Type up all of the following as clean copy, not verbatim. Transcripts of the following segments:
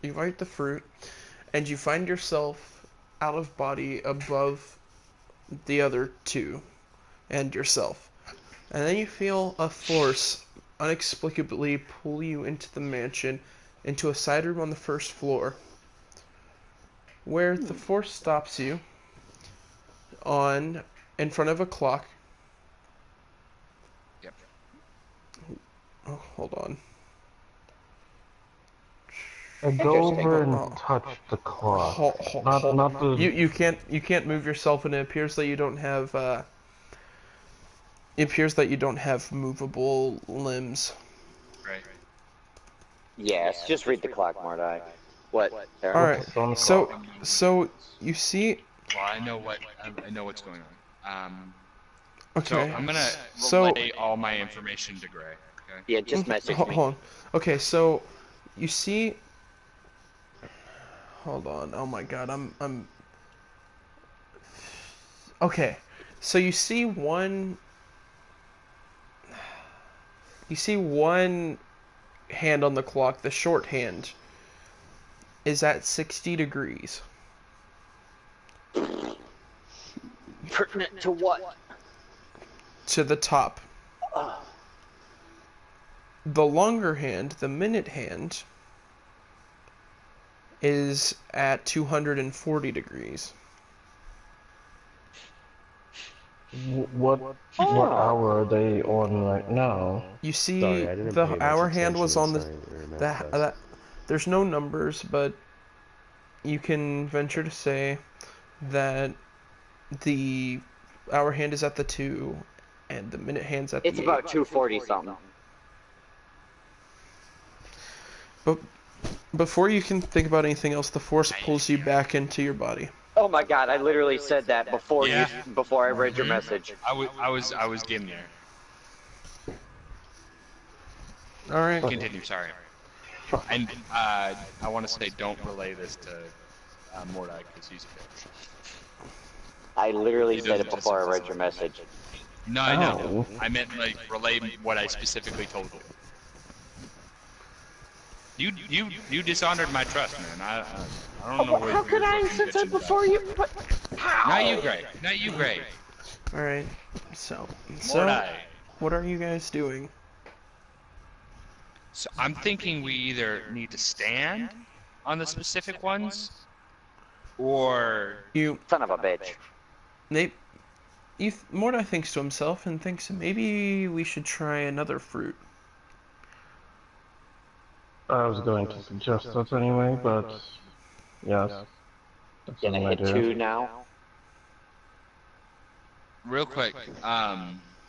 You eat the fruit, and you find yourself out of body above the other two and yourself. And then you feel a force inexplicably pull you into the mansion, into a side room on the first floor, where the force stops you in front of a clock. Yep. Oh, hold on. I go over and touch the clock. Not the. You can't move yourself, and it appears that you don't have movable limbs. Right. Yes, just read the clock, Mordai. What? All right. So you see. Well, I know what's going on. Okay. So I'm gonna relay all my information to Gray. Okay. Yeah, just message me. Hold on. Okay, so you see. Hold on. Oh my God, I'm. Okay, so you see one. You see one hand on the clock. The short hand is at 60 degrees. Pertinent to what? To the top. The longer hand, the minute hand, is at 240 degrees. What hour are they on right now? You see, the hour hand was on there's no numbers, but you can venture to say that the hour hand is at the 2, and the minute hand's at the 8. It's about 240 something. But before you can think about anything else, the force pulls you back into your body. Oh my God! I literally said that before before I read your Mm-hmm. message. I was getting there. All right. Continue. Sorry. And I want to say, don't relay this to Mordai because he's a bitch. I literally said it before I read your message. No, I know. I meant like relay what I specifically told you. You dishonored my trust, man. I don't know what. How could I have said that before you? But how? Not you, Gray. Not you, Gray. All right. So Mordai. What are you guys doing? So I'm thinking we either need to stand on the specific ones, or Son of a bitch. Mordai thinks to himself and thinks maybe we should try another fruit. I was going to suggest that anyway, but yes. That's Gonna hit 2 now. real quick.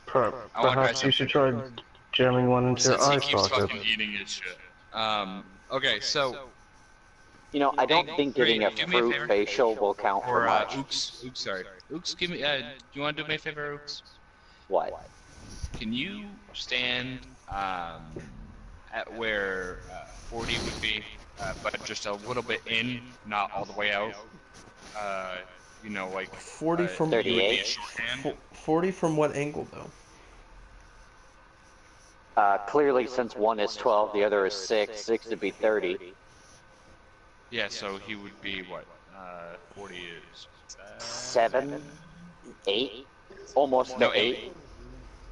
Perhaps you should try jamming one into your eye Since he keeps socket. fucking eating his shit. Okay, so. You know, I don't think getting a fruit facial will count for much. Ooks, sorry. Ooks, give me. Do you want to do me a favor, Ooks? What? Can you stand at where 40 would be, but just a little bit in, not all the way out? You know, like 40 from 38. 40 from what angle though? Clearly, since one is 12, the other is 6. 6 would be 30. Yeah, so he would be what? 40 is 7, 8, almost to 8.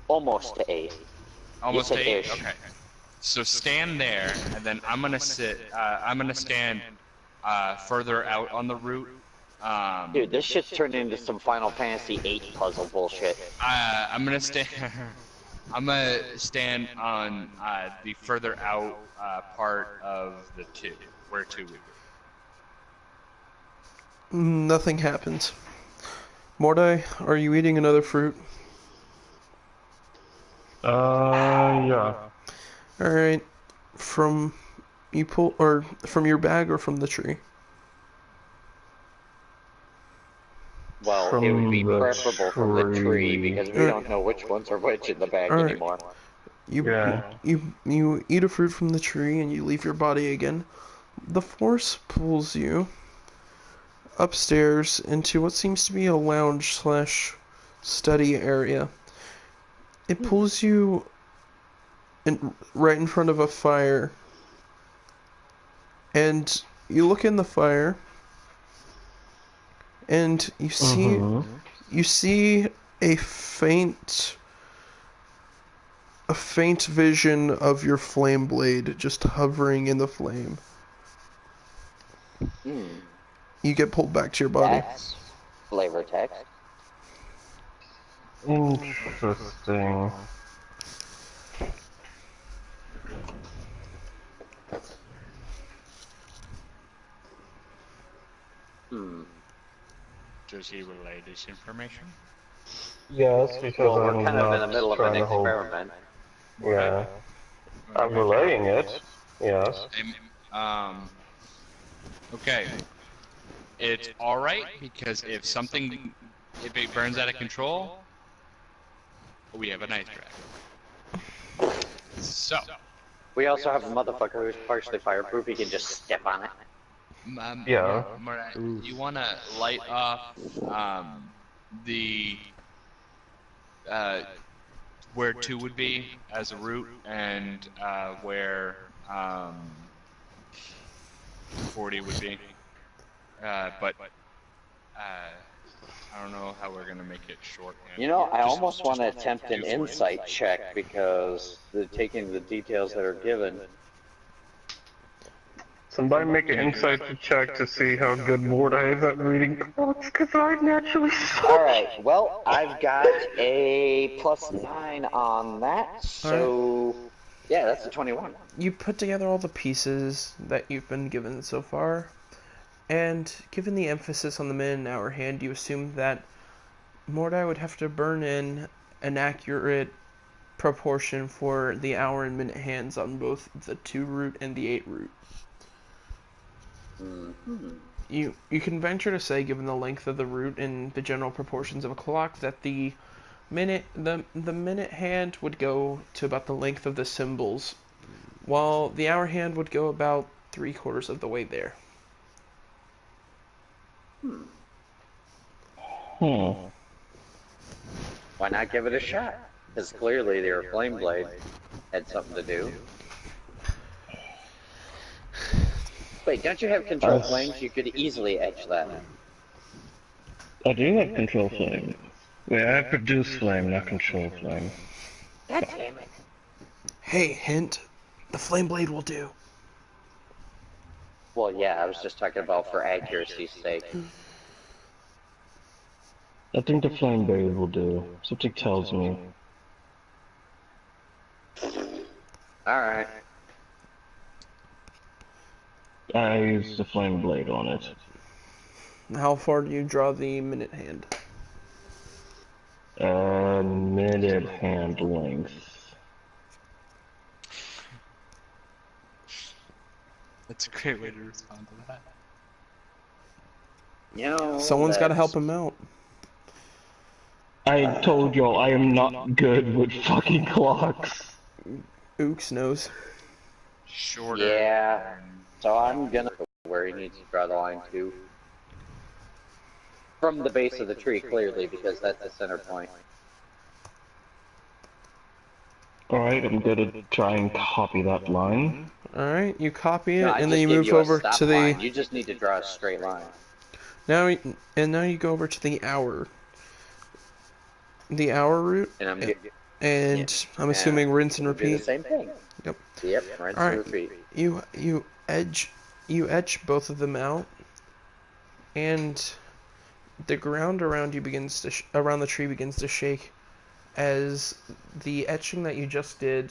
Almost to 8. Almost to 8. Ish. Okay. So stand there, and then I'm gonna sit. I'm gonna stand further out on the route. Dude, this shit's turned into some Final Fantasy VIII puzzle bullshit. I'm gonna stand. I'm gonna stand on the further out part of the 2, where 2 would be. Nothing happens. Mordai, are you eating another fruit? Yeah. All right. From your bag or from the tree? Well, it would be preferable from the tree because we don't know which ones are which in the bag anymore. You eat a fruit from the tree and you leave your body again. The force pulls you upstairs into what seems to be a lounge/study area. It pulls you right in front of a fire, and you look in the fire, and you see a faint vision of your flame blade just hovering in the flame. You get pulled back to your body. That's flavor text. Interesting. Does he relay this information? Yes, because Well, we're I'm kind of in the not middle of an trying to hold. experiment. Yeah, I'm relaying it. Yes. Okay. It's alright, because if it burns out of control, we have an ice dragon. So. We also have a motherfucker who's partially fireproof. He can just step on it. Yeah. You want to light up the where 2 would be as a route, and where 40 would be. But I don't know how we're gonna make it shorthand. You know, I almost want to attempt an insight check because taking the details that are given. Somebody make an insight check to see how good Mordai is at reading clocks, because I naturally suck. Alright, well, I've got a +9 on that, so yeah, that's a 21. You put together all the pieces that you've been given so far, and given the emphasis on the minute and hour hand, you assume that Mordai would have to burn in an accurate proportion for the hour and minute hands on both the 2 route and the 8 route. You can venture to say, given the length of the route and the general proportions of a clock, that the minute hand would go to about the length of the symbols, while the hour hand would go about 3/4 of the way there. Why not give it a shot? Because clearly their flame blade had something to do. Wait, don't you have control flames? You could easily etch that. I do have control flame. Wait, I have produce flame, not control flame. God damn it. Hey, hint. The flame blade will do. Well, yeah, I was just talking about for accuracy's sake. I think the flame blade will do. Something tells me. Alright. I used the flame blade on it. How far do you draw the minute hand? Minute hand length. That's a great way to respond to that. You know, Someone's got to help him out. I told y'all I am not good with fucking clocks. Ooks knows. Shorter. Yeah. So I'm gonna where he needs to draw the line to. From the base of the tree, clearly, because that's the center point. Alright, I'm gonna try and copy that line. Alright, you copy it, No, and then you move over to the... line. You just need to draw a straight line. Now you go over to the hour. The hour route. And I'm assuming rinse and repeat. Do the same thing. Yep. Yep, rinse and repeat. You etch both of them out, and the ground around you around the tree begins to shake as the etching that you just did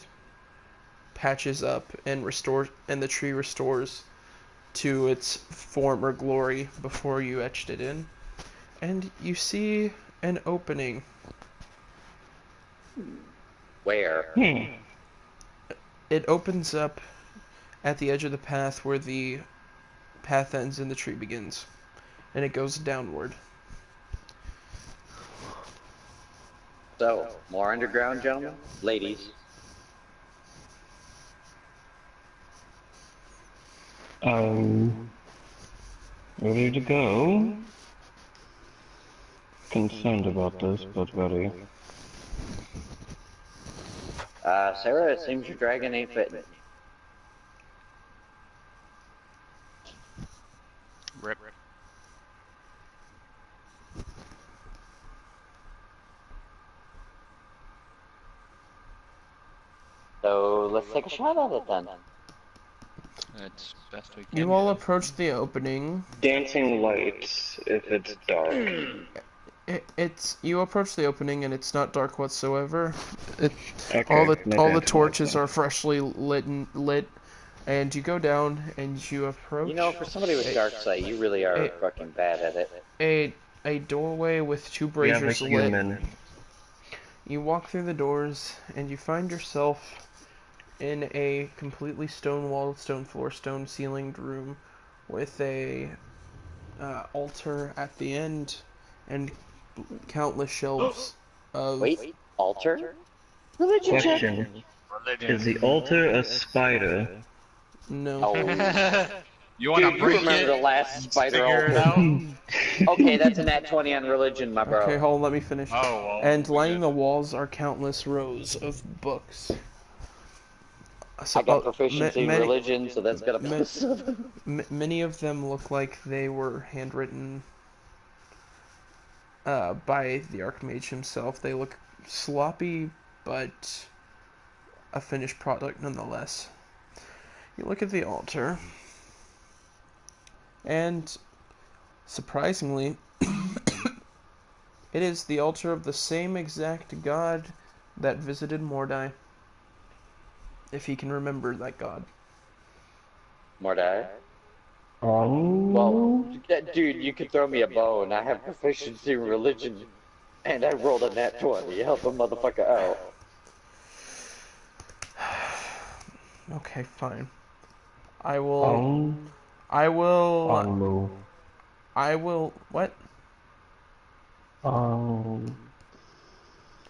patches up and the tree restores to its former glory before you etched it in, and you see an opening. Where? It opens up at the edge of the path where the path ends and the tree begins, and it goes downward. So, more underground, gentlemen? Ladies. Ready to go? Concerned about this, but ready. Sarah, it seems your dragon ain't fitting. Rip. So let's take a shot at it then. It's best we can. You all approach the opening. Dancing lights if it's dark. You approach the opening and it's not dark whatsoever. Okay, all no the dancing torches lights, are freshly lit, and you go down and you approach. You know, for somebody with dark sight, you really are fucking bad at it. A doorway with two we have a braziers lit. human. You walk through the doors and you find yourself in a completely stone-walled, stone floor, stone-ceilinged room with a altar at the end and countless shelves of... Wait, altar? Religion check. Question. Is the altar a spider? No. Oh. You wanna Dude, you break remember it? the last spider Figure it altar. out? Okay, that's a nat 20 on religion, my bro. Okay, hold on, let me finish. Oh, well, And lining good. the walls are countless rows of books. So, I got proficiency in many, religion, so that's got a ma- plus 7. many of them look like they were handwritten by the Archmage himself. They look sloppy, but a finished product nonetheless. You look at the altar, and surprisingly, it is the altar of the same exact god that visited Mordai. If he can remember that god. Mordai? Well, dude, you could throw me a bow, and I have proficiency in religion, and I rolled a nat 20. Help a motherfucker out. Okay, fine. I will. I will. What?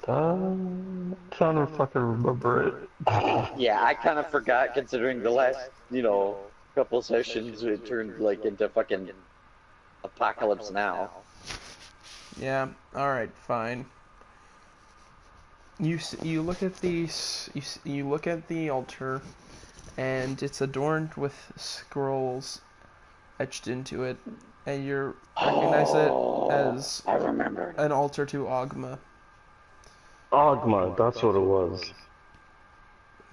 Trying to fucking remember it. Yeah, I kind of forgot, considering the last, couple sessions, it turned, like, into fucking Apocalypse Now. Yeah. All right. Fine. You look at these. You look at the altar, and it's adorned with scrolls etched into it, and you recognize it as I remember. an altar to Ogma. Ogma, that's what it was.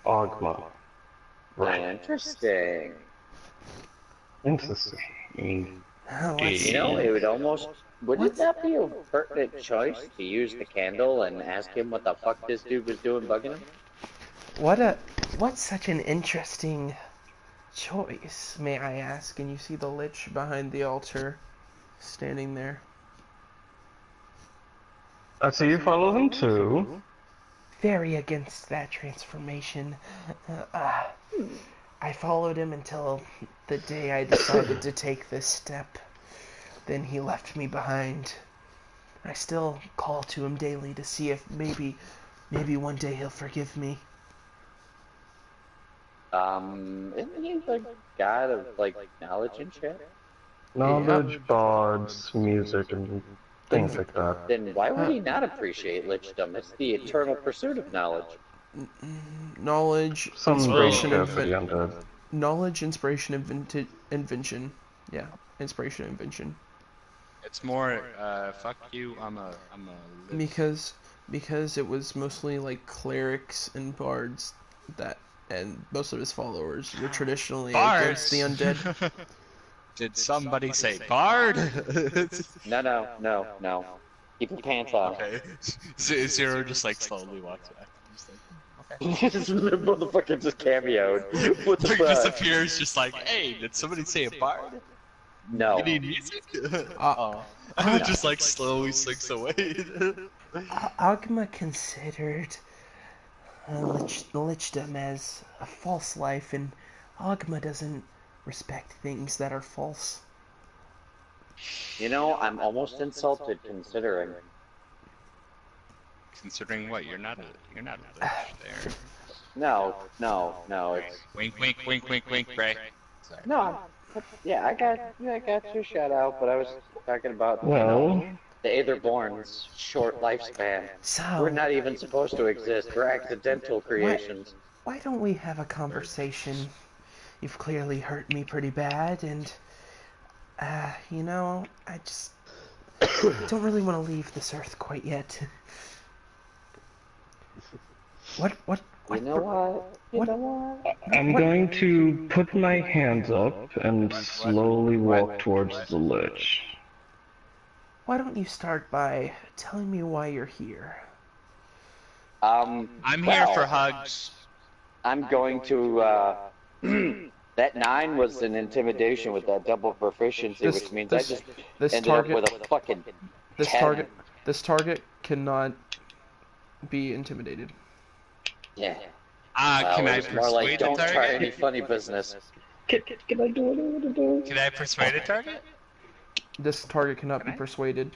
Ogma. Right. Interesting. Interesting. Let's You know, it would almost... Wouldn't that be a pertinent choice to use the candle and ask him what the fuck this dude was doing bugging him? What's such an interesting choice, may I ask? And you see the Lich behind the altar, standing there. I see you follow him too. Very against that transformation. I followed him until the day I decided to take this step. Then he left me behind. I still call to him daily to see if maybe one day he'll forgive me. Isn't he the god of, like, knowledge and shit? Knowledge, bards, music, and things like that. Then why would he not appreciate lichdom? It's the eternal pursuit of knowledge. Knowledge, Some inspiration, brain for the undead. knowledge, inspiration, invention. Yeah, inspiration, invention. It's more, fuck you, I'm a Because it was mostly like clerics and bards and most of his followers were traditionally against the undead. Did somebody say bard? No. Keep your pants on. Okay. Zero just like slowly walks back. Just like, Okay. The motherfucker just cameoed. What the Like fuck? disappears, just like, hey, did somebody say a bard? No. You need music? Just like slowly slinks away. Ogma considered lichdom as a false life, and Ogma doesn't respect things that are false. You know, I'm almost insulted considering. Considering what? You're not a lich there. No. It's Wink, wink, wink, wink, wink, Bray. Sorry. no. Yeah, I got your shout out, but I was talking about Well, the Aetherborn's short lifespan. So We're not even supposed to exist. We're accidental creations. why don't we have a conversation? You've clearly hurt me pretty bad, and You know, I just don't really want to leave this earth quite yet. What? You know what? You know what? I'm going to put my hands up and slowly walk towards the lich. Why don't you start by telling me why you're here? I'm here for Well, hugs. I'm going to, that 9 was an intimidation with that double proficiency, which means I just this ended up target with a fucking this 10. target cannot be intimidated. Yeah. Can I It was more like, persuade the don't try target? any funny business. Can I do what I want to do? Can I persuade a target? This target cannot be persuaded.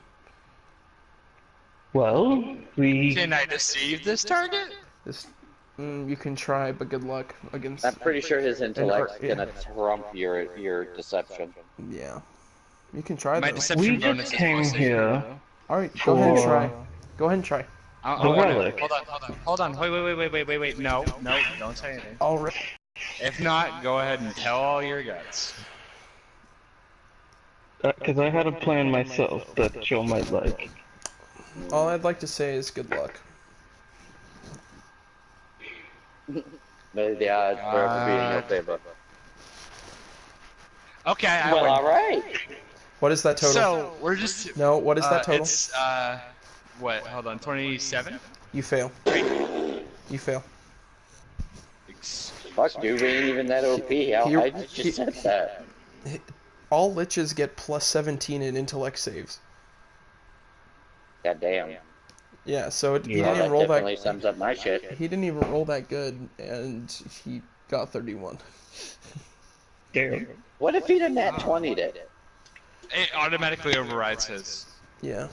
Well, we... Can I deceive this target? This you can try, but good luck against. I'm pretty sure his intellect's yeah. gonna trump your deception. Yeah, you can try My though. deception We bonus just is came plus 8. here All right, go ahead and for- try. Go ahead and try. The relic. Hold on. Wait. No, don't say anything. All right. If not, go ahead and tell all your guts. Because I had a plan myself that Joe might like. All I'd like to say is good luck. May the odds forever be in your favor. Okay, I Well, win. alright. What is that total? So, we're just... No, what is that total? It's, what? Hold on, 27? You fail. You fail. Fuck, dude, we ain't even that OP. I just said that. All liches get plus 17 in intellect saves. God damn. Yeah, so he Well, didn't that even roll definitely that. sums up my shit. He didn't even roll that good, and he got 31. Damn. What if he'd have nat 20'd it? It automatically overrides his. Yeah.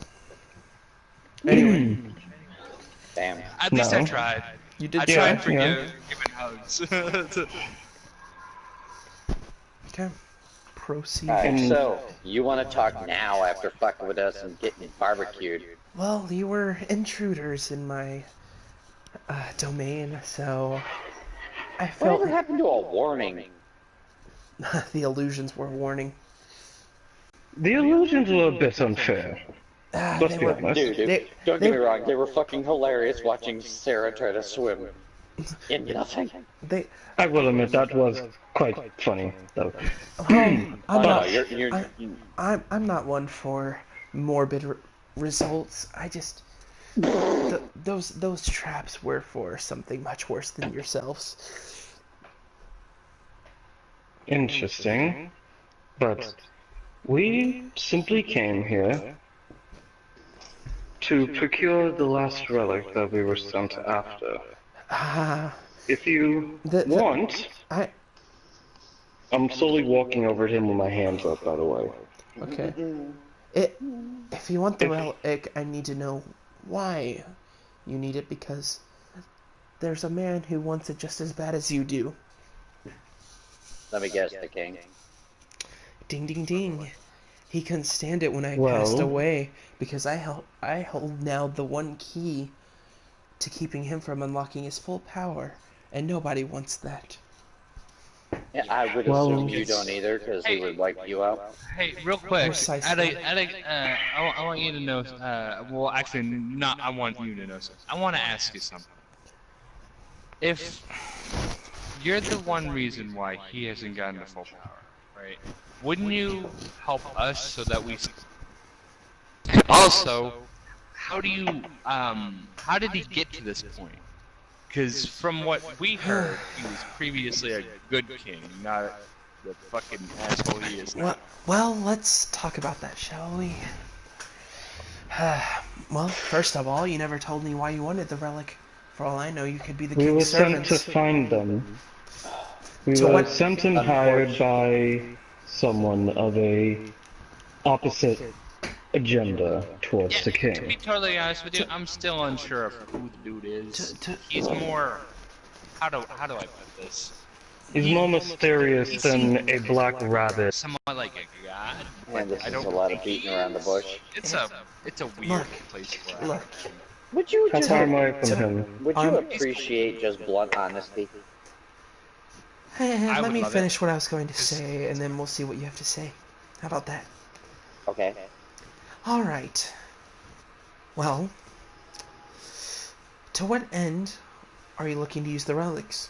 Anyway, Damn. At least No. I tried. you did I try. tried for yeah. giving hugs. Okay. Proceed. Alright, so, you want to talk now after fucking with us and getting barbecued. Well, you were intruders in my domain, so I felt Whatever happened to a warning? the illusions were warning. The illusions were a bit unfair. Let's They be were. honest. Dude, don't get me wrong, they were fucking hilarious watching Sarah try to swim in nothing. They. I will admit that was quite funny, though. I'm Oh no, not. you're I'm not one for morbid results. I just those traps were for something much worse than yourselves. Interesting. But we simply came here to procure the last relic that we were sent after. If you want, I'm slowly walking over to him with my hands up, by the way. Okay. If you want the relic, I need to know why you need it, because there's a man who wants it just as bad as you do. Let me guess, the king. Ding ding ding. He couldn't stand it when I passed away, because I hold now the one key to keeping him from unlocking his full power, and nobody wants that. Yeah, I would assume you don't either, because he would wipe you out. Hey, real quick, Precisely. I want you to know, well, actually, not I want you to know something. I want to ask you something. If you're the one reason why he hasn't gotten the full power, right? Wouldn't you help us so that we... Also, how did he get to this point? Because from what we heard, he was previously a good king, not the fucking asshole he is now. Well, let's talk about that, shall we? Well, first of all, you never told me why you wanted the relic. For all I know, you could be the We were king's sent servants. to find them. We So were what- sent and hired by someone of a opposite agenda towards the To be king. totally honest with you, I'm still unsure of who the dude is. He's more... How do I put this? He's more mysterious than a black rabbit. Somewhat like a god. Man, this I is don't a lot of think beating he around the is. bush. It's a weird Look, place for Look, Would you How just, far am I from him? would you appreciate just blunt honesty? I let would me love finish what I was going to say, and then we'll see what you have to say. How about that? Okay. All right. Well, to what end are you looking to use the relics?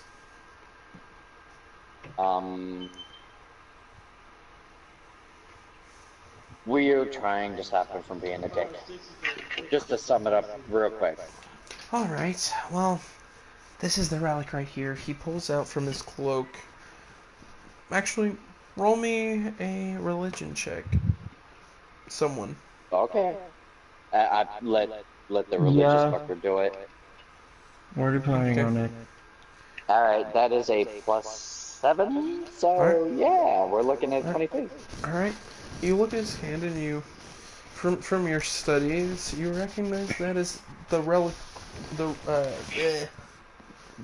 We're trying to stop him from being a dick. Just to sum it up real quick. All right. Well, this is the relic right here. He pulls out from his cloak. Actually, roll me a religion check. Someone. Okay. I let the religious fucker do it. We're planning on it. Alright, that is a +7, so yeah, we're looking at 22. Alright. You look at his hand and you, from your studies, you recognize that is the relic,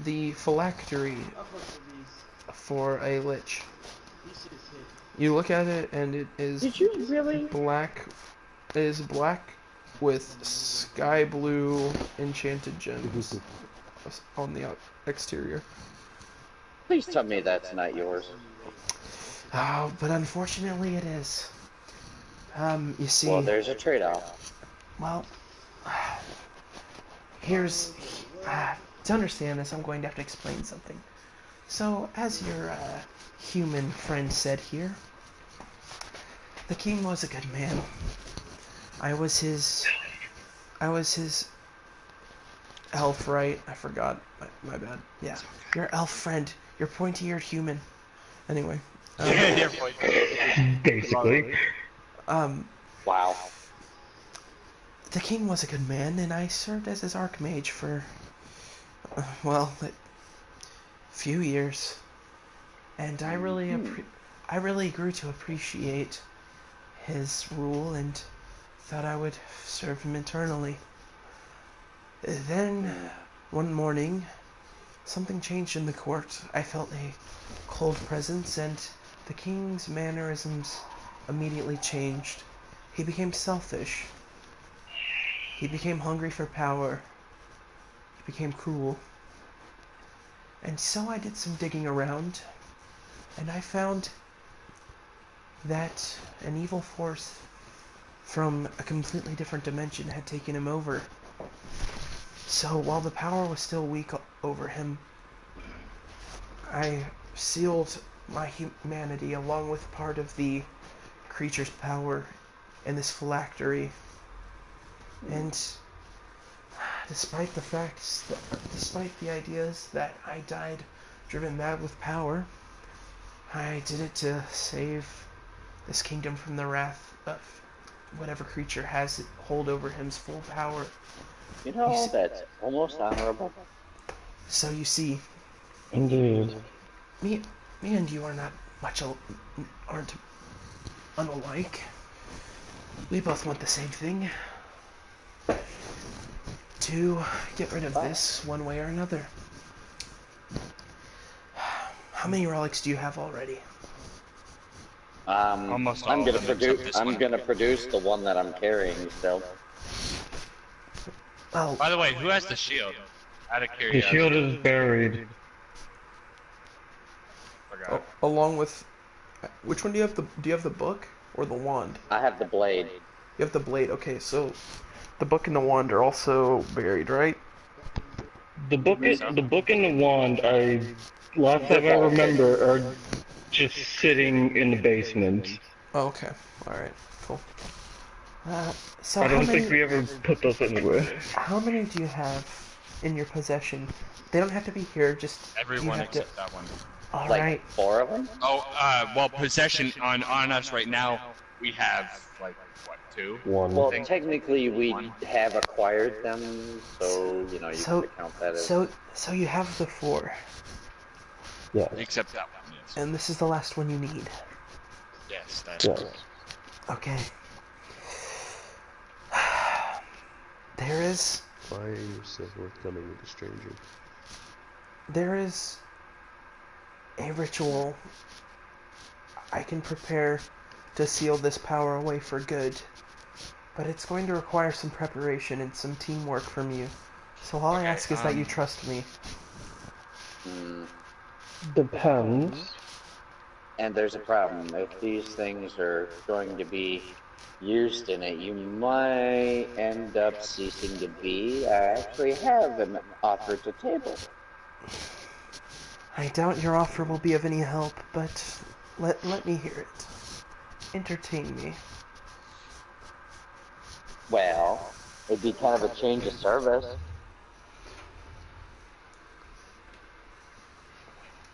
the phylactery for a lich. You look at it and it is Did you really? black. It is black with sky blue enchanted gems on the exterior. Please tell me that's not yours. Oh, but unfortunately it is. You see... Well, there's a trade-off. Well, here's... to understand this, I'm going to have to explain something. So, as your human friend said here, the king was a good man. I was his elf, right? I forgot. My bad. Yeah. Your elf friend. Your pointy-eared human. Anyway. Basically. Wow. The king was a good man, and I served as his archmage for, well, a few years. And I really grew to appreciate his rule and thought I would serve him eternally. Then, one morning, something changed in the court. I felt a cold presence, and the king's mannerisms immediately changed. He became selfish. He became hungry for power. He became cruel. And so I did some digging around, and I found that an evil force from a completely different dimension had taken him over. So while the power was still weak over him, I sealed my humanity along with part of the creature's power in this phylactery. And despite the ideas that I died driven mad with power, I did it to save this kingdom from the wrath of whatever creature has hold over him's full power. You know, that's almost honorable. So you see, Indeed. me and you are not aren't unalike. We both want the same thing. To get rid of this one way or another. How many relics do you have already? Almost all I'm gonna of them except this one. produce the one that I'm carrying still. Well, By the way, who has the shield? Out of The curiosity. shield is buried. Forgot. along with which one do you have? Do you have the book or the wand? I have the blade. You have the blade. Okay, so the book and the wand are also buried, right? The book and the wand, last time I remember, are just sitting in the basement. Oh, okay. All right. Cool. So I how don't many? think we ever put those anywhere. How many do you have in your possession? They don't have to be here. Just Everyone you have except that one. All Like right. 4 of them? Oh, well, possession on us right now, we have, like, what, 2? One. Well, technically we have acquired them, so, you know, you So- can count that as... So you have the 4, Yeah. Except that one, yes. and this is the last one you need. Yes, that's Yeah. correct. Okay. There is Why are you so forthcoming with a stranger? There is a ritual I can prepare to seal this power away for good, but it's going to require some preparation and some teamwork from you. So all I ask is that you trust me. Depends. and there's a problem. If these things are going to be used in it, you might end up ceasing to be. I actually have an offer to table. I doubt your offer will be of any help, but let me hear it. Entertain me. Well, it'd be kind of a change of service.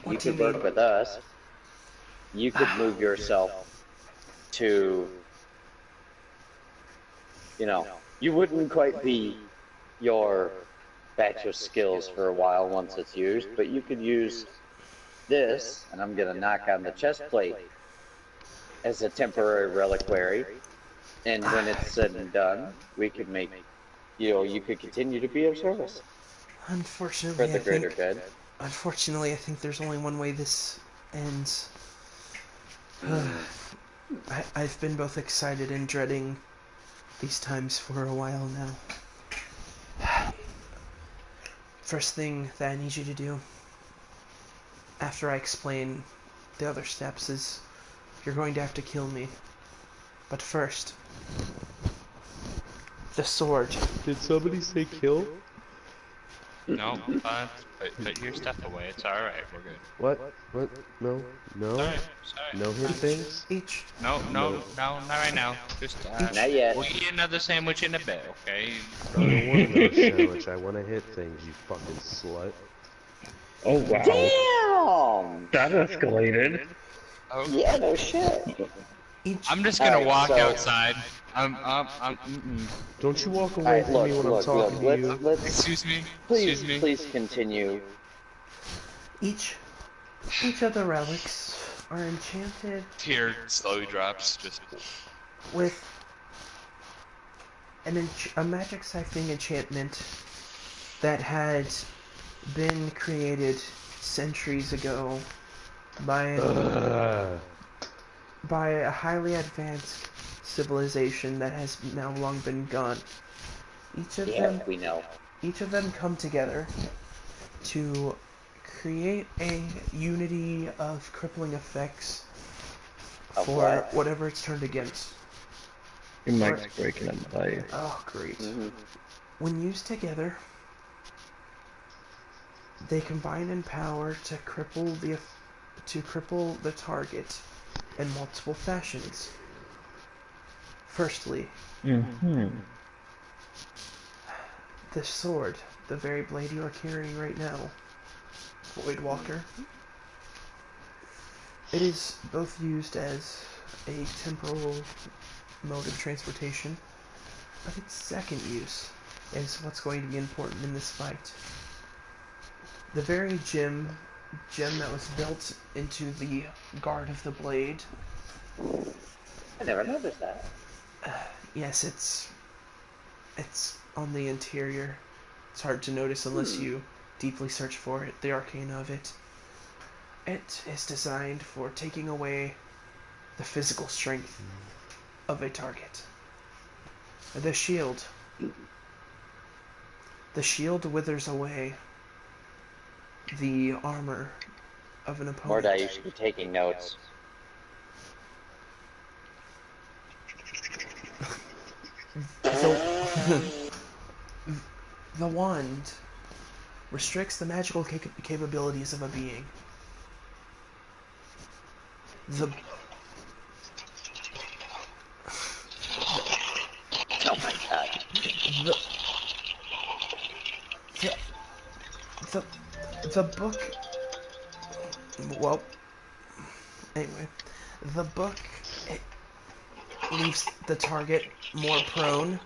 You could work with us. You could move yourself to, you wouldn't quite be your batch of skills for a while once it's used, but you could use this, and I'm going to knock on the chest plate, as a temporary reliquary. And when it's said and done, we could make, you could continue to be of service. Unfortunately, for the greater good. Unfortunately, I think there's only one way this ends. I've been both excited and dreading these times for a while now. First thing that I need you to do, after I explain the other steps, is you're going to have to kill me. But first, the sword. Did somebody say kill? No, put your stuff away. It's alright, we're good. What? What? No? No? Sorry. No hit things? No, not right now. Just, Not yet. We'll eat another sandwich in a bit, okay? I don't want another sandwich. I want to hit things, you fucking slut. Oh, wow. Damn! That escalated. Oh. Yeah, no shit. I'm just gonna walk outside. Don't you walk away from me when I'm talking to you. Excuse me? Please continue. Each of the relics are enchanted. Tear slowly drops, just... with a magic siphoning enchantment that had been created centuries ago by a highly advanced civilization that has now long been gone. Each of them come together to create a unity of crippling effects for whatever it's turned against. Your mic's breaking up, buddy. Oh, great. When used together, they combine in power to cripple the target in multiple fashions. Firstly, the sword, the very blade you are carrying right now, Voidwalker. It is both used as a temporal mode of transportation, but its second use is what's going to be important in this fight. The very gem that was built into the guard of the blade. I never noticed that. Yes, it's on the interior. It's hard to notice unless you deeply search for it, the arcane of it. It is designed for taking away the physical strength of a target. The shield withers away the armor of an opponent. Mordai, you should be taking notes. The wand restricts the magical capabilities of a being. Oh my god. The book. Well, anyway, the book leaves the target more prone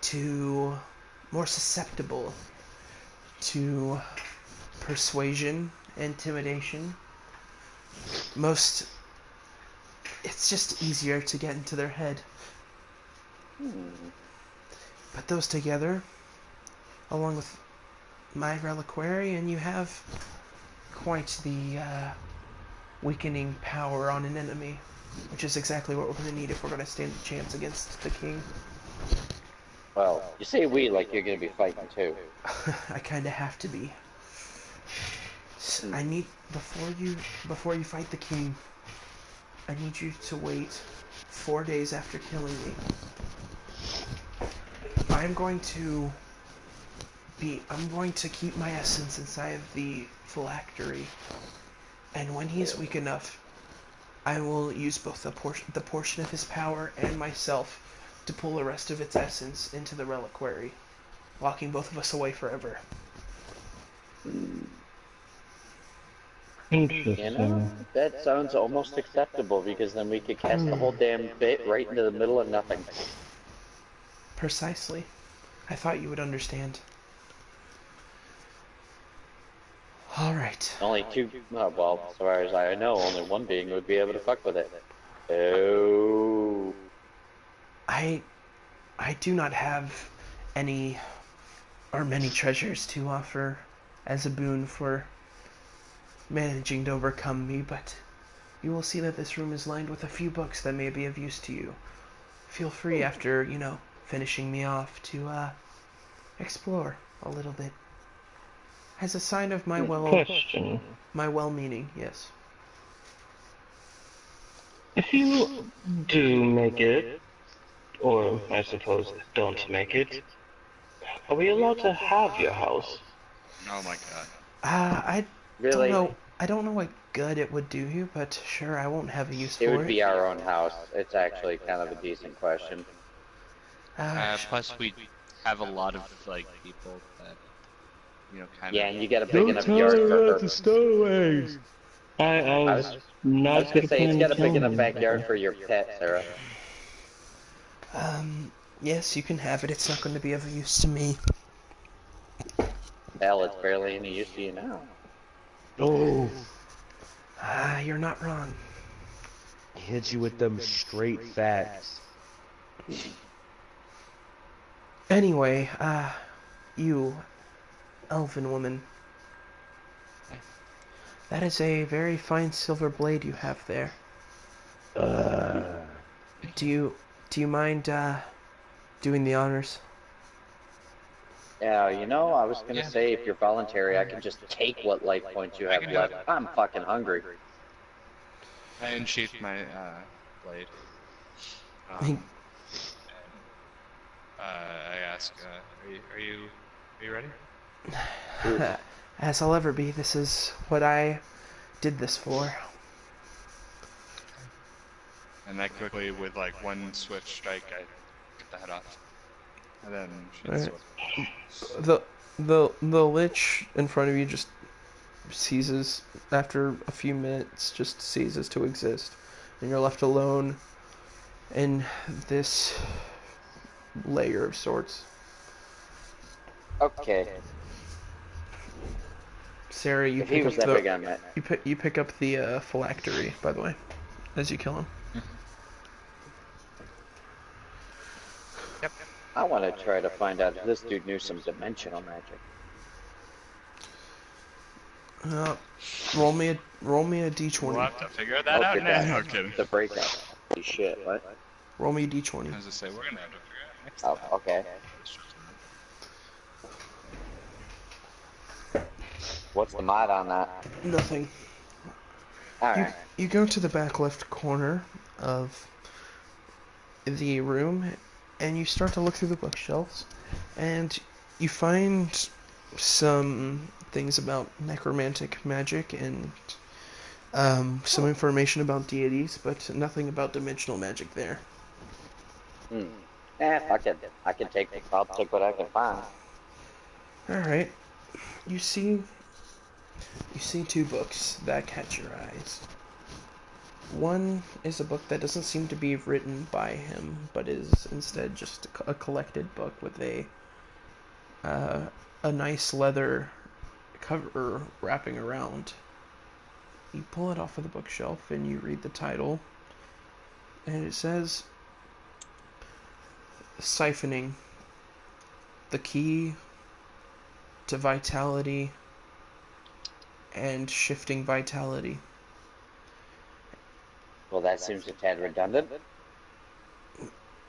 to, more susceptible to persuasion, intimidation. It's just easier to get into their head. Put those together, along with my reliquary, and you have quite the weakening power on an enemy, which is exactly what we're going to need if we're going to stand a chance against the king. Well, you say we like you're going to be fighting too. I kind of have to be. I need before you fight the king. I need you to wait 4 days after killing me. I'm going to keep my essence inside the phylactery, and when he is weak enough, I will use both the portion of his power and myself to pull the rest of its essence into the reliquary, locking both of us away forever. Interesting. You know, that sounds almost acceptable because then we could cast the whole damn bit right into the middle of nothing. Precisely. I thought you would understand. All right. Only two, well, as far as I know, only one being would be able to fuck with it. Oh. I do not have any or many treasures to offer as a boon for managing to overcome me, but you will see that this room is lined with a few books that may be of use to you. Feel free after, finishing me off to explore a little bit. As a sign of my Question. well-meaning, yes. If you do make it, or I suppose don't make it, are we allowed to have your house? Oh my god. I don't Really? know. I don't know what good it would do you, but sure, I won't have a use It for would be our own house. It's actually kind of a decent question. Plus, we have a lot of like people that kind Yeah, of. and you got a big enough yard for her. stowaways. I I was was not gonna say it's planning got a to big kill enough him. backyard for your pet, Sarah. Yes, you can have it. It's not going to be of use to me. Hell, it's barely any use to you now. Oh, You're not wrong. hit you with them straight facts. Anyway, you, elven woman. That is a very fine silver blade you have there. Do you mind doing the honors? Yeah, I was gonna say if you're voluntary, I can just take what life points you have left. I'm fucking hungry. I unsheath my blade. He- And, I ask, are you ready? As I'll ever be, this is what I did this for. And I quickly, with like one swift strike, I get the head off. And then Alright. The lich in front of you just ceases after a few minutes, just ceases to exist, and you're left alone in this layer of sorts. Okay. Sarah, you If he pick was up that big on that. you pick up the phylactery, by the way, as you kill him. Yep. I want to try to find out if this dude knew some dimensional magic. Roll me a d20. We'll have to figure that out now. No kidding. The breakout. Holy shit, what? Roll me a d20. As I say, we're gonna have to figure it out next Oh, time. okay. What's the mod on that? Nothing. Alright. You go to the back left corner of the room, and you start to look through the bookshelves, and you find some things about necromantic magic and some information about deities, but nothing about dimensional magic there. Fuck it. I'll take what I can find. Alright. You see two books that catch your eyes. One is a book that doesn't seem to be written by him, but is instead just a collected book with a nice leather cover wrapping around. You pull it off of the bookshelf and you read the title, and it says, "Siphoning, the key to vitality and shifting vitality." Well, that seems a tad redundant.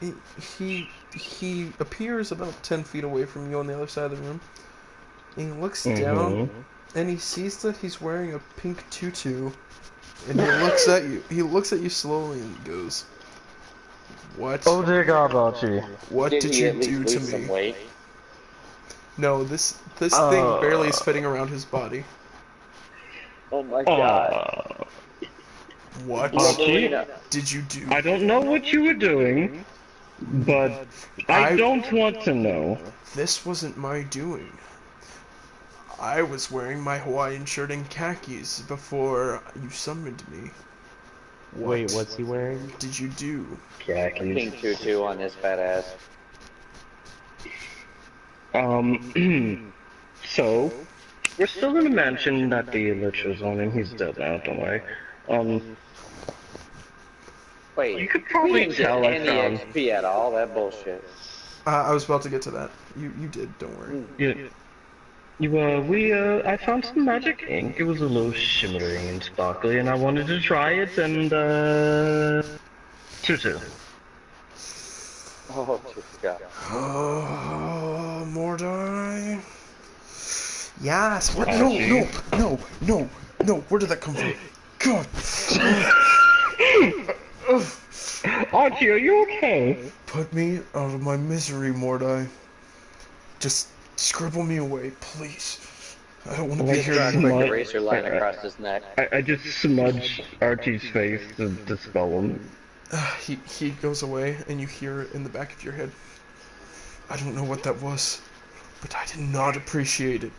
he appears about 10 feet away from you on the other side of the room. He looks down, Mm-hmm. and he sees that he's wearing a pink tutu, and he looks at you. He looks at you slowly and goes, "What? Oh dear God, Archie. What did he you at least do to lose some me?" weight? No, this thing barely is fitting around his body. Oh my God. What Archie, did you do? I don't know what you were doing, but I don't want to know. This wasn't my doing. I was wearing my Hawaiian shirt and khakis before you summoned me. Wait, what's he wearing? Did you do? Khakis. Pink tutu on his fat ass. So, we're still gonna mention that the Lich was on him. He's dead now, don't worry. Wait, You could probably didn't tell get I any found. XP at all. That bullshit. I was about to get to that. You did, don't worry. I found some magic ink. It was a little shimmering and sparkly, and I wanted to try it, and, tutu. Oh, dear God. Oh, Mordai. Yes. What? Archie. No. Where did that come from? God. Archie, are you okay? Put me out of my misery, Mordai. Just scribble me away, please. I don't want to be here Draw a quick anymore. eraser line across his neck. I just smudged Archie's face to dispel him. He goes away, and you hear it in the back of your head. I don't know what that was, but I did not appreciate it.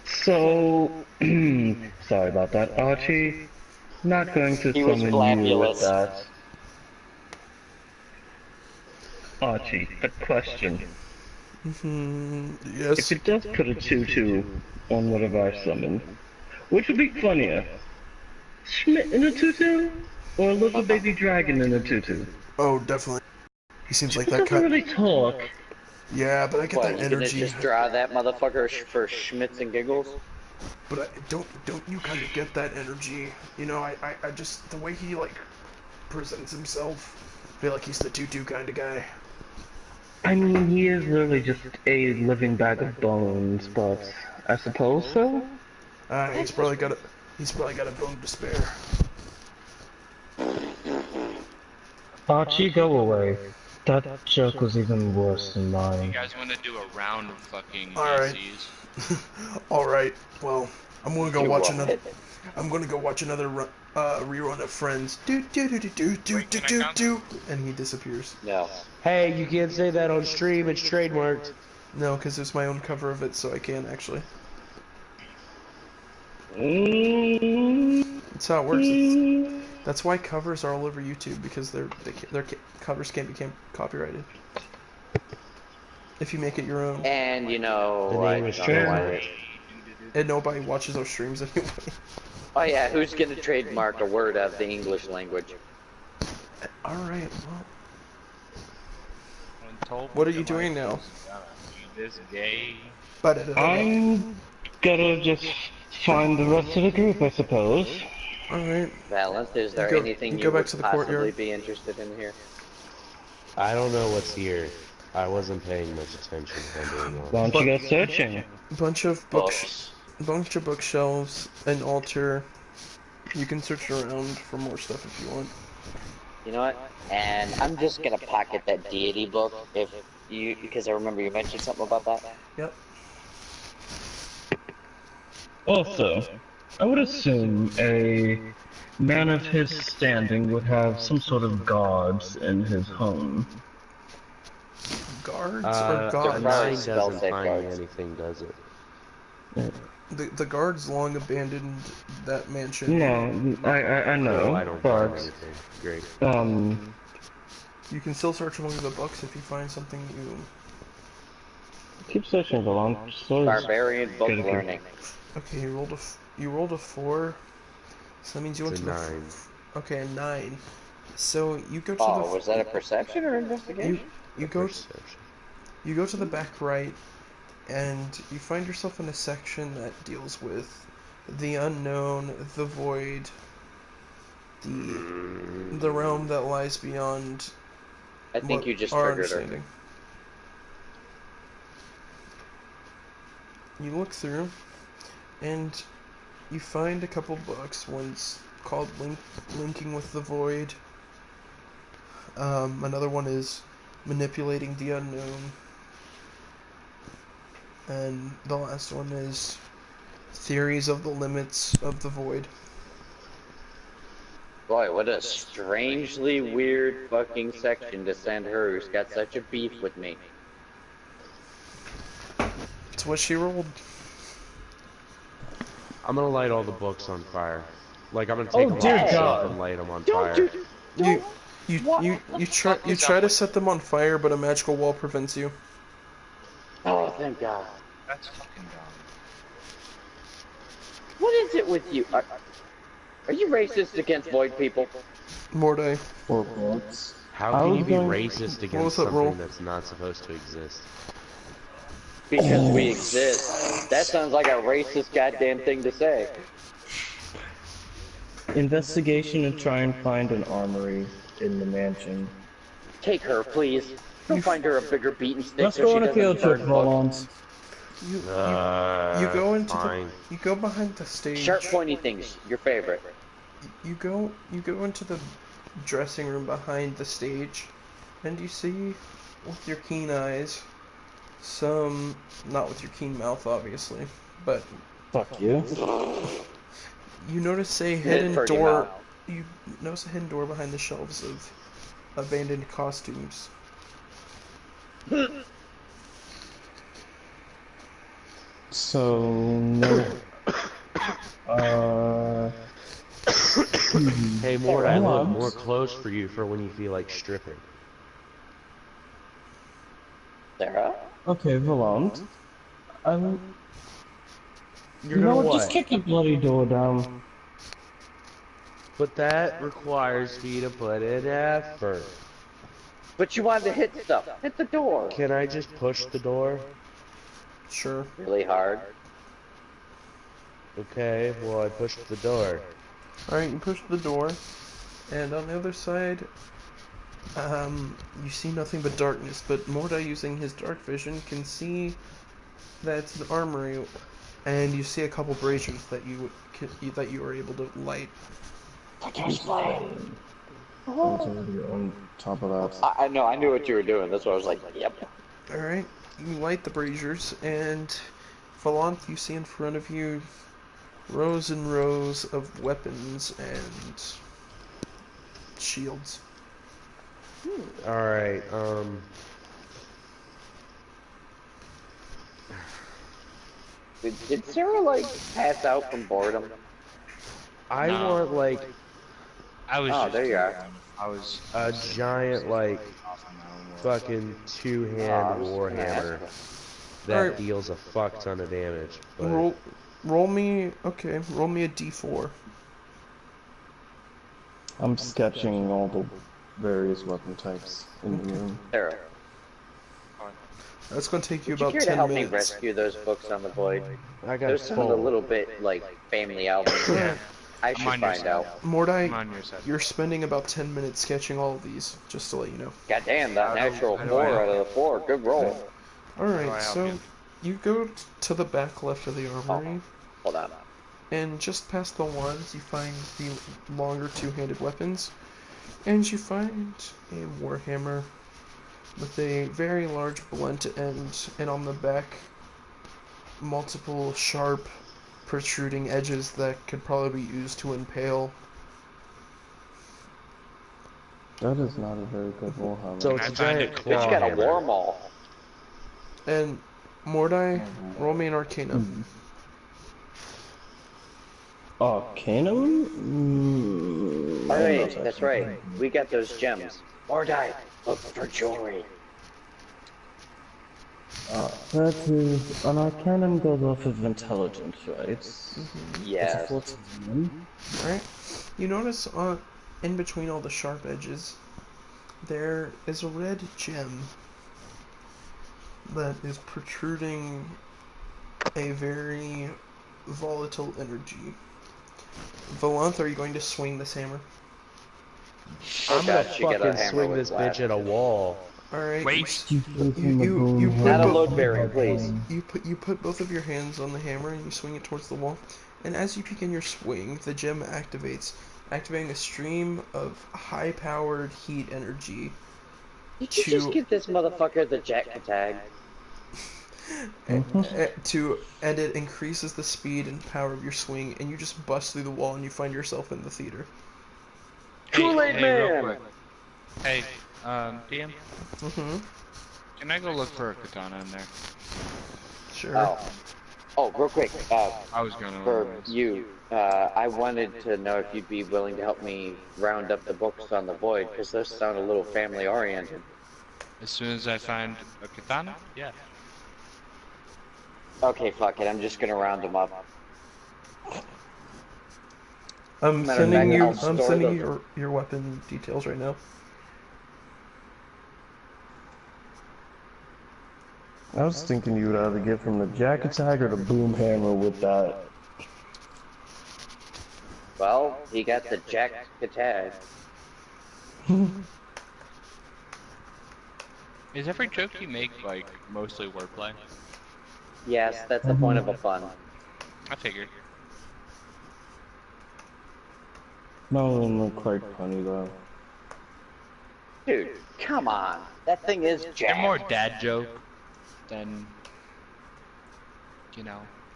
So, sorry about that, Archie. Not going to He was summon you with flabulous. that. Archie, a question. Yes. If it does put a tutu on whatever I summon, which would be funnier? Schmidt in a tutu? Or a little baby dragon in a tutu? Oh, definitely. He seems like He that doesn't kind. really talk. Yeah, but I get What, that you gonna energy. just draw that motherfucker for schmitz and giggles? But don't you kind of get that energy? You know, I just, the way he, like, presents himself, I feel like he's the tutu kind of guy. I mean, he is literally just a living bag of bones, but I suppose so? He's probably got a bone to spare. Archie, go away. That joke was even worse than You mine. guys want to do a round of fucking Alright. DCs? Alright, well, I'm gonna go You watch what? another. I'm gonna go watch another rerun of Friends. Do, and he disappears. No. Hey, you can't say that on stream. It's trademarked. No, because there's my own cover of it, so I can actually. That's how it works. That's why covers are all over YouTube, because their covers can't be copyrighted if you make it your own. And you know, The I name is don't know why trademarked. And nobody watches those streams anyway. Oh yeah, who's gonna trademark a word out of the English language? Alright, well. What are you doing now? This gay. I'm gonna just find the rest of the group, I suppose. Alright. Valence, is there You anything go you back would to the possibly courtyard. be interested in here? I don't know what's here. I wasn't paying much attention, if I'm being Why honest. don't you go searching? Bunch of Books. bunch of bookshelves, an altar. You can search around for more stuff if you want. You know what? And I'm just gonna pocket that deity book because I remember you mentioned something about that. Yep. Also, I would assume a man of his standing would have some sort of guards in his home. Guards or A gods? nine Spell doesn't save find me guards. anything, does it? The guards long abandoned that mansion. No, I know, I don't but, find anything. Great. You can still search among the books if you find something you. keep searching, Valon. Barbarian book learning. Okay, you rolled a 4. So that means you went It's to a the. 9. Okay, a 9. So you go to Oh, the. was that a perception or investigation? You Perception. go to the back right, and you find yourself in a section that deals with the unknown, the void, the realm that lies beyond. I think you just our triggered her. understanding. You look through, and you find a couple books. One's called Linking with the Void. Another one is Manipulating the Unknown. And the last one is Theories of the Limits of the Void. Boy, what a strangely weird fucking section to send her who's got such a beef with me. It's what she rolled. I'm gonna light all the books on fire. Like, I'm gonna take them off the shelf and light them on fire. You try to set them on fire, but a magical wall prevents you. Oh, thank God. That's fucking dumb. What is it with you? Are you racist against void people? Mordai. Or books. How can you be racist against something that's not supposed to exist? Because we exist. That sounds like a racist goddamn thing to say. Investigation and try and find an armory in the mansion. Take her, please. Go find her a bigger beaten stick. Let's go on a field trip, Roland. You go into fine. you go behind the stage. Sharp pointy things, your favorite. You go into the dressing room behind the stage, and you see with your keen eyes not with your keen mouth obviously, but Fuck you. you notice a hidden door. You notice a hidden door behind the shelves of abandoned costumes. So no. Hey, Mort, I look more clothes for you for when you feel like stripping. Sarah? Okay, Volant. You're You know gonna what? what? Just kick the bloody door down. But that requires me to put in effort. But you wanted to hit stuff. Hit the door. Can I just push the door? Sure. Really hard. Okay, well, I pushed the door. Alright, you push the door, and on the other side, you see nothing but darkness, but Mordai, using his dark vision, can see that's the armory, and you see a couple braziers that you were able to light. It's already on top of that. I know, I knew what you were doing. That's why I was like, yep. Alright, you light the braziers, and Valanth, you see in front of you rows and rows of weapons and shields. Alright, Did Sarah, like, pass out from boredom? I No. want, like, I was. Oh, just there you are. I was. a giant, like, fucking two-hand warhammer that Alright. deals a fuck ton of damage. But Roll me a d4. I'm sketching all the various weapon types in the room. Sarah, That's going to take you would you about care to 10 help me minutes. rescue those books on the void? I got Those sound a full. little bit like family albums. Yeah. I I'm should on your find side. out. I'm Mordai, on your side. you're spending about 10 minutes sketching all of these, just to let you know. Goddamn, that How do- natural how do 4 I help out of the 4. Good roll. How do I Alright, help so you? you go to the back left of the armory, Hold on. and just past the wands you find the longer two-handed weapons, and you find a warhammer with a very large blunt end, and on the back multiple sharp protruding edges that could probably be used to impale. That is not a very good warhammer. So Can it's I a find giant it? But claw you got a hammer. war maul. And Mordai, roll me an Arcana. Arcanum? Oh, wait, that's right. We got those gems. Or die. Look for jewelry. That is... An Arcanum goes off of intelligence, right? It's a Yes. 14. Alright? You notice in between all the sharp edges, there is a red gem that is protruding a very volatile energy. Valanth, are you going to swing this hammer? I'm gonna God, she got a fucking hammer swing with this glass. bitch at a wall. Alright. Wait. You place him the boom You hammer Not a put load bearing, please. you put both of your hands on the hammer and you swing it towards the wall. And as you begin your swing, the gem activates, activating a stream of high-powered heat energy. Did you just give this motherfucker the jack tag? And it increases the speed and power of your swing, and you just bust through the wall and you find yourself in the theater. Kool-Aid Real Man! quick. Hey, DM, Mm-hmm. can I go look for a katana in there? Sure. Oh, real quick. I was gonna. For you, I wanted to know if you'd be willing to help me round up the books on the Void, because those sound a little family-oriented. As soon as I find a katana, yeah. Okay, fuck it. I'm just gonna round them up. I'm Matter of sending fact, you. I'll I'm store sending them. your weapon details right now. I was thinking you would either give him the jack attack or the boom hammer with that. Well, he got the jack tag. Is every joke you make like mostly wordplay? Yes, that's the point of a pun. I figured. None of them look quite funny though. Dude, come on. That thing is They're jack. more dad joke than,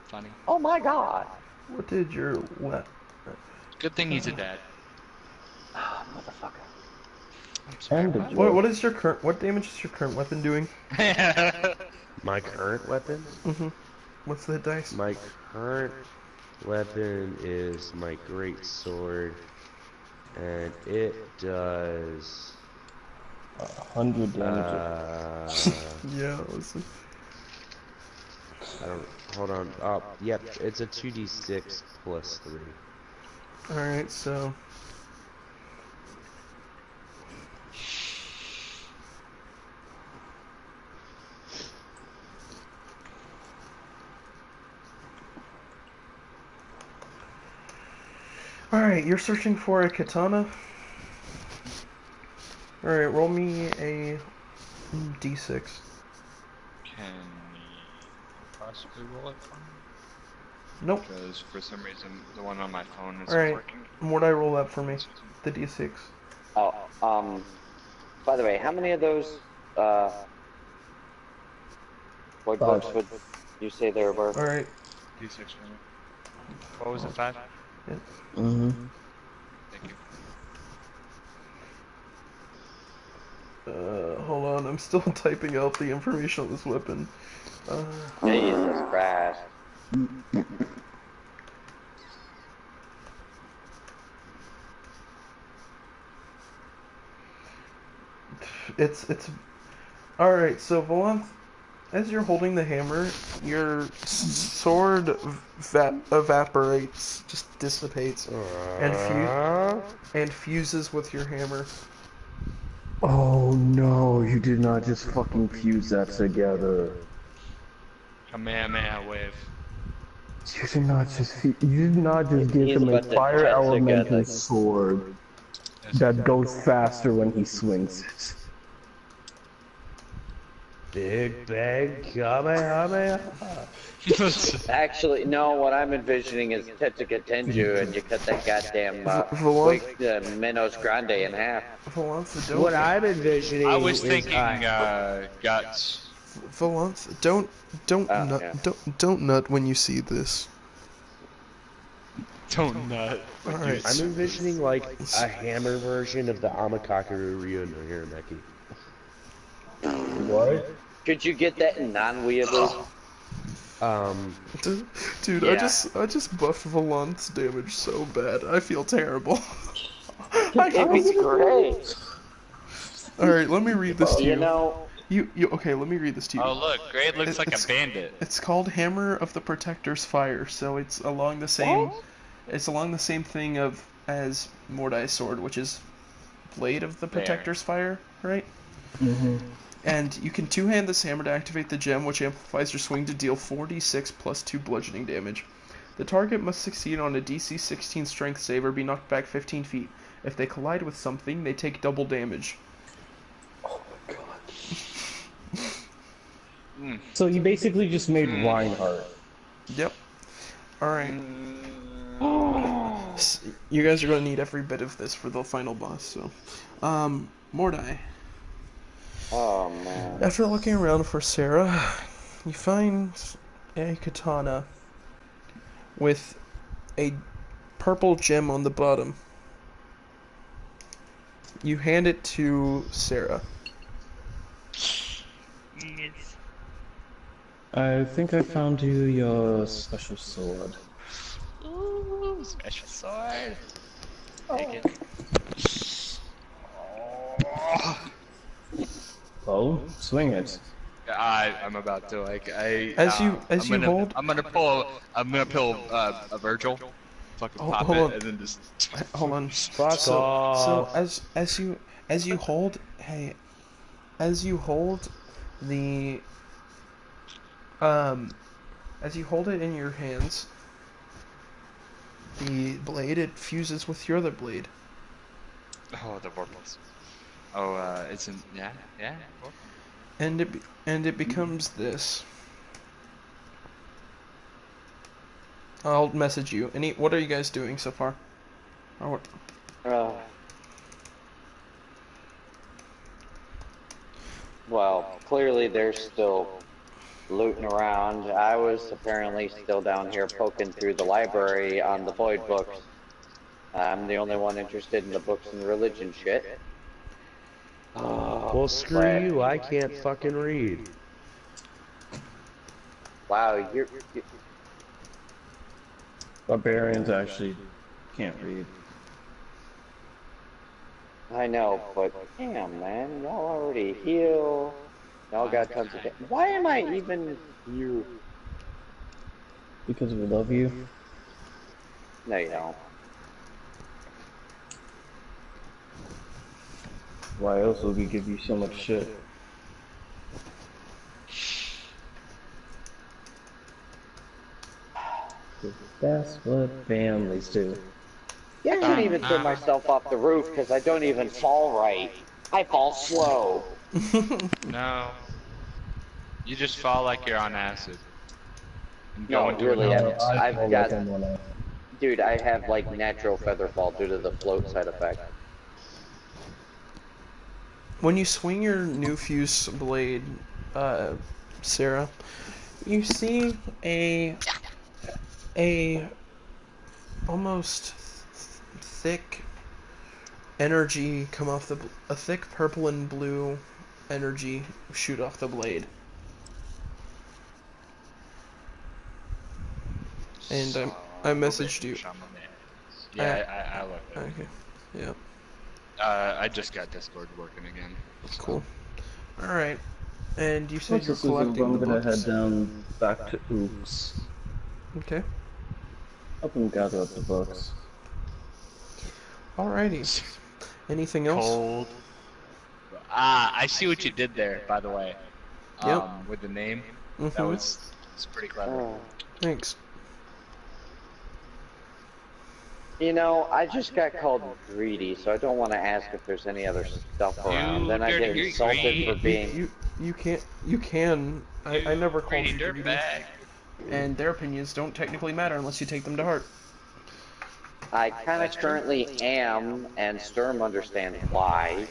funny. Oh my god. What did your Good thing he's a dad. Ah, motherfucker. I'm sorry. And the What is your current? What damage is your current weapon doing? My current weapon? Mm-hmm. What's the hit dice? My current weapon is my great sword, and it does 100 damage. Yeah. Listen. I don't. Hold on. Oh, yep. It's a 2d6 plus 3. All right. So. Alright, you're searching for a katana? Alright, roll me a d6. Can you possibly roll it for me? Nope. Because for some reason the one on my phone isn't Alright, working. what'd I roll that for me? The d6. Oh, by the way, how many of those, Void books would you say there were? Alright. D6 for me. What was it, 5? Yeah. Mm-hmm. Thank you. Hold on, I'm still typing out the information on this weapon. Jesus Christ. It's alright, so Volanth, as you're holding the hammer, your sword evaporates, just dissipates, and fuses with your hammer. Oh no, you did not just fucking fuse that together. Kamehameha wave. You did not just give him a about to fire jet elemental together. sword that goes faster when he swings it. Big Bang Kamehameha. Actually, no, what I'm envisioning is Tetsuka Tenju, and you cut that goddamn Minos Grande in half. Volanth, don't. What I'm envisioning I was is thinking guts. Volanth, don't nut, yeah. don't nut when you see this. Don't nut. All right. I'm envisioning like a hammer version of the Amakakaru Ryu no Hirameki. What? Could you get that in non-weeaboo? Dude, Yeah. I just buffed Volanth's damage so bad. I feel terrible. It's great. All right, let me read this to you. You know, You okay? Let me read this to you. Oh look, Grade looks like It's- a bandit. It's called Hammer of the Protector's Fire, so it's along the same. It's along the same thing as Mordai's sword, which is Blade of the Protector's Fire, right? Mm-hmm. And you can two-hand this hammer to activate the gem, which amplifies your swing to deal 4d6 plus 2 bludgeoning damage. The target must succeed on a DC 16 strength save or be knocked back 15 feet. If they collide with something, they take double damage. Oh my god. Mm. So you basically just made Reinhardt. Yep. Alright. You guys are going to need every bit of this for the final boss, so. Mordai. Oh man. After looking around for Sarah, you find a katana with a purple gem on the bottom. You hand it to Sarah. Yes. I think I found you your special sword. Ooh, special sword. Take it. Oh, swing it. I'm about to As you hold, I'm gonna pull a Virgil, fucking pop hold it, on. and then just Hold on. Fuck So off. as you hold, hey, as you hold the as you hold it in your hands, the blade, it fuses with your other blade. oh, the vorpals. Oh, it's in yeah. Vorpal. And it becomes this. I'll message you. What are you guys doing so far? Or what? Well, clearly they're still looting around. I was apparently still down here poking through the library on the void books. I'm the only one interested in the books and religion shit. Oh, Well, screw you. I can't fucking read. Wow, Barbarians actually can't read. I know, but damn, man, y'all already heal. Y'all got tons of. Why am I even here? Because we love you. No, you don't. Why else would we give you so much shit? That's what families do. Yeah, I can't even throw myself off the roof because I don't even fall right. I fall slow. No, you just fall like you're on acid. And No, go into really, another I've got, dude, I have like natural feather fall due to the float side effect. When you swing your new fuse blade, Sarah, you see a almost thick energy come off a thick purple and blue energy shoot off the blade. And I messaged you. Yeah, I looked at it. Okay. Yeah. I just got Discord working again. So. Cool. All right. And you said Once you're this is over, collecting I'm the gonna books. head down back to Oops. Okay. Help him gather up the books. Alrighty. Anything else? Cold. I see what you did there, by the way. Yep. With the name. Mm-hmm. That was pretty clever. Thanks. You know, I just got called greedy, so I don't want to ask if there's any other stuff around. Then I get insulted for being. You can. I never called you greedy. Dirtbag. And their opinions don't technically matter unless you take them to heart. I kind of currently am, and Sturm understands why.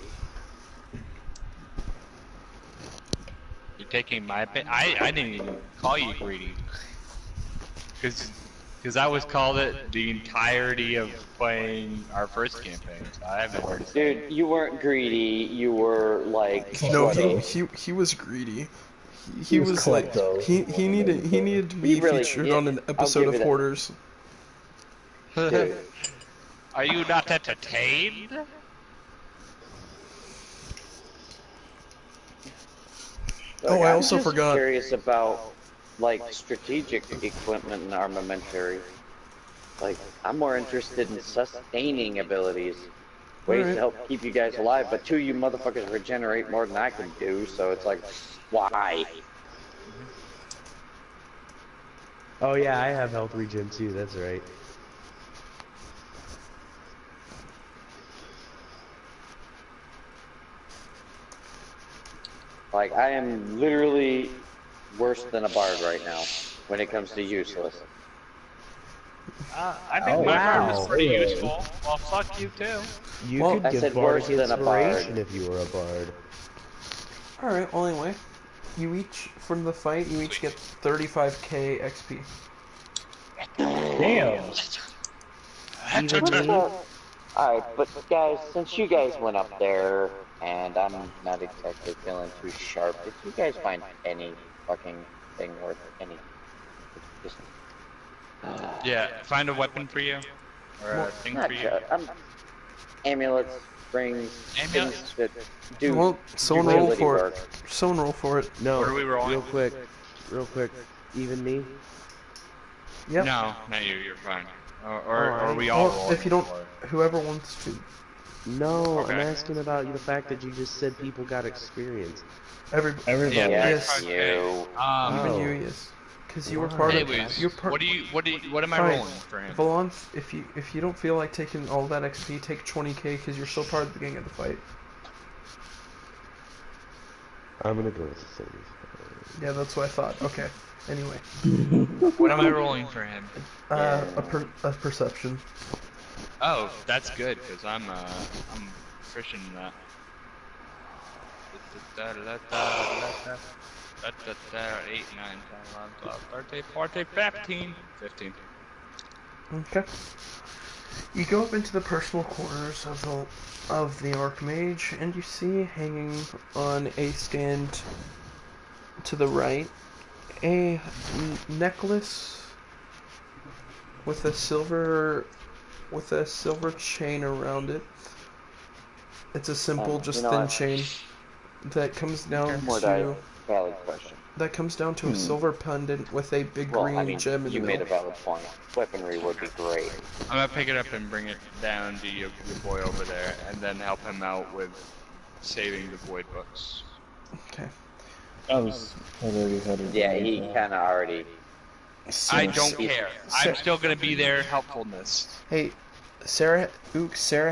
You're taking my opinion. I didn't even call you greedy. Because I was called it the entirety of playing our first campaign. So I haven't heard it. Dude, you weren't greedy. You were like. No, he was greedy. He was like he needed to be featured on an episode of Hoarders. Dude. Are you not entertained? Oh, I also forgot. I'm curious about like strategic equipment and armamentary. Like, I'm more interested in sustaining abilities, ways to help keep you guys alive. But two of you motherfuckers regenerate more than I can do, so it's like, why? Oh yeah, I have health regen too, that's right. Like, I am literally worse than a bard right now when it comes to useless. I think my bard was wow. pretty useful. Well, fuck you too. You Well, could I give said bardic worse than a bard. inspiration if you were a bard. alright, well anyway. You each, from the fight, you each get 35k XP. Damn. Even me? Alright, but guys, since you guys went up there, and I'm not exactly feeling too sharp, did you guys find any fucking thing worth any? Just, Yeah, find a weapon for you, or a thing not for you. sure. Amulets, rings, Amulet? things that do Well, someone roll utility for work. it. Someone roll for it. No, What are we rolling? real quick. Even me? Yep. No, not you. You're fine. Or Alright. we all Or roll. if you don't, whoever wants to. No, Okay. I'm asking about the fact that you just said people got experience. Everybody. Yeah, Yes. You. Even Oh. you, yes. Because you were Why? part of. Anyways, You're part. what am I Fine. rolling for him? Valon, if you don't feel like taking all that XP, take 20k because you're still part of the beginning of the fight. I'm gonna go with 30. Yeah, that's what I thought. Okay. Anyway, What am I rolling for him? a perception. Oh, that's good because I'm fishing that. 8, 9, 10, 11, 12, 13, 14, 15. 15. Okay. You go up into the personal corners of the Archmage, and you see hanging on a stand to the right a necklace with a silver chain around it. It's a simple, just thin chain that comes down More to valid question. a silver pendant with a big Well, green I mean, gem in the you made a middle. valid point. Weaponry would be great. I'm gonna pick it up and bring it down to your boy over there, and then help him out with saving the void books. Okay. I was already headed. Yeah, he kind of already. I don't care. I'm Sa- still gonna be there helpfulness. Hey, Sarah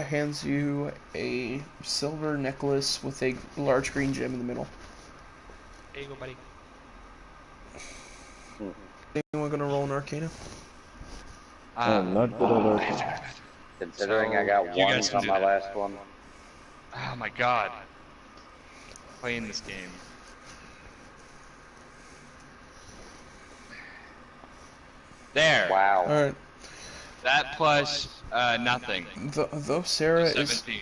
hands you a silver necklace with a large green gem in the middle. There you go, buddy. Anyone gonna roll an Arcana? Not good alert. Considering I got you guys ones can on do my that. last one. Oh my god. Playing this game. There. Wow. Alright. That plus nothing. Though Sarah 17.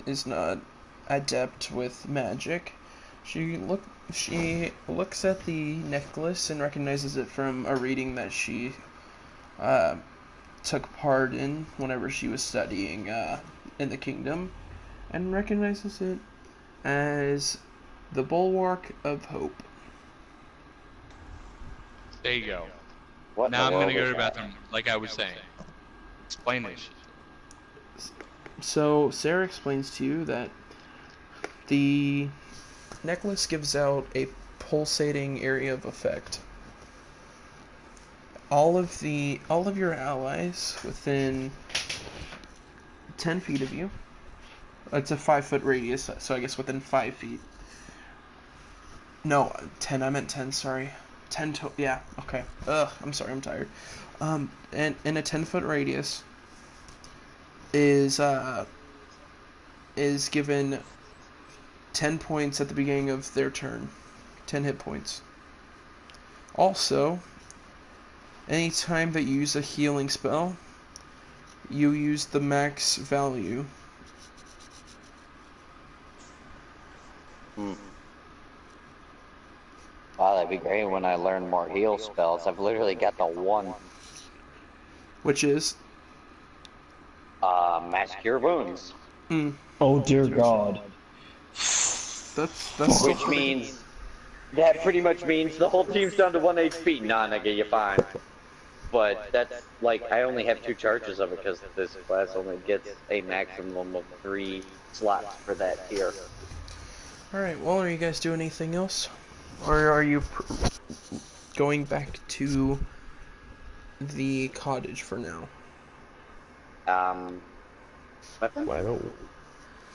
is not adept with magic, she looks at the necklace and recognizes it from a reading that she took part in whenever she was studying in the kingdom, and recognizes it as the bulwark of hope. There you go. What in Now the I'm gonna world go is to the that? bathroom, like I was saying. Explain this. So Sarah explains to you that the necklace gives out a pulsating area of effect. All of your allies within 10 feet of you. It's a 5-foot radius, so I guess within 5 feet. No, 10. I meant 10. Sorry, 10 to yeah. Okay. I'm sorry. I'm tired. And in a 10-foot radius is given 10 points at the beginning of their turn. 10 hit points. Also, anytime that you use a healing spell, you use the max value. Wow, that'd be great when I learn more heal spells. I've literally got the one. Which is Mass Cure Wounds. Oh dear God. that's Which means that pretty much means the whole team's down to 1 HP. Nah, nigga, you're fine. But that's like I only have 2 charges of it because this class only gets a maximum of 3 slots for that tier. Alright, well, are you guys doing anything else? Or are you going back to the cottage for now? Weapon? Why don't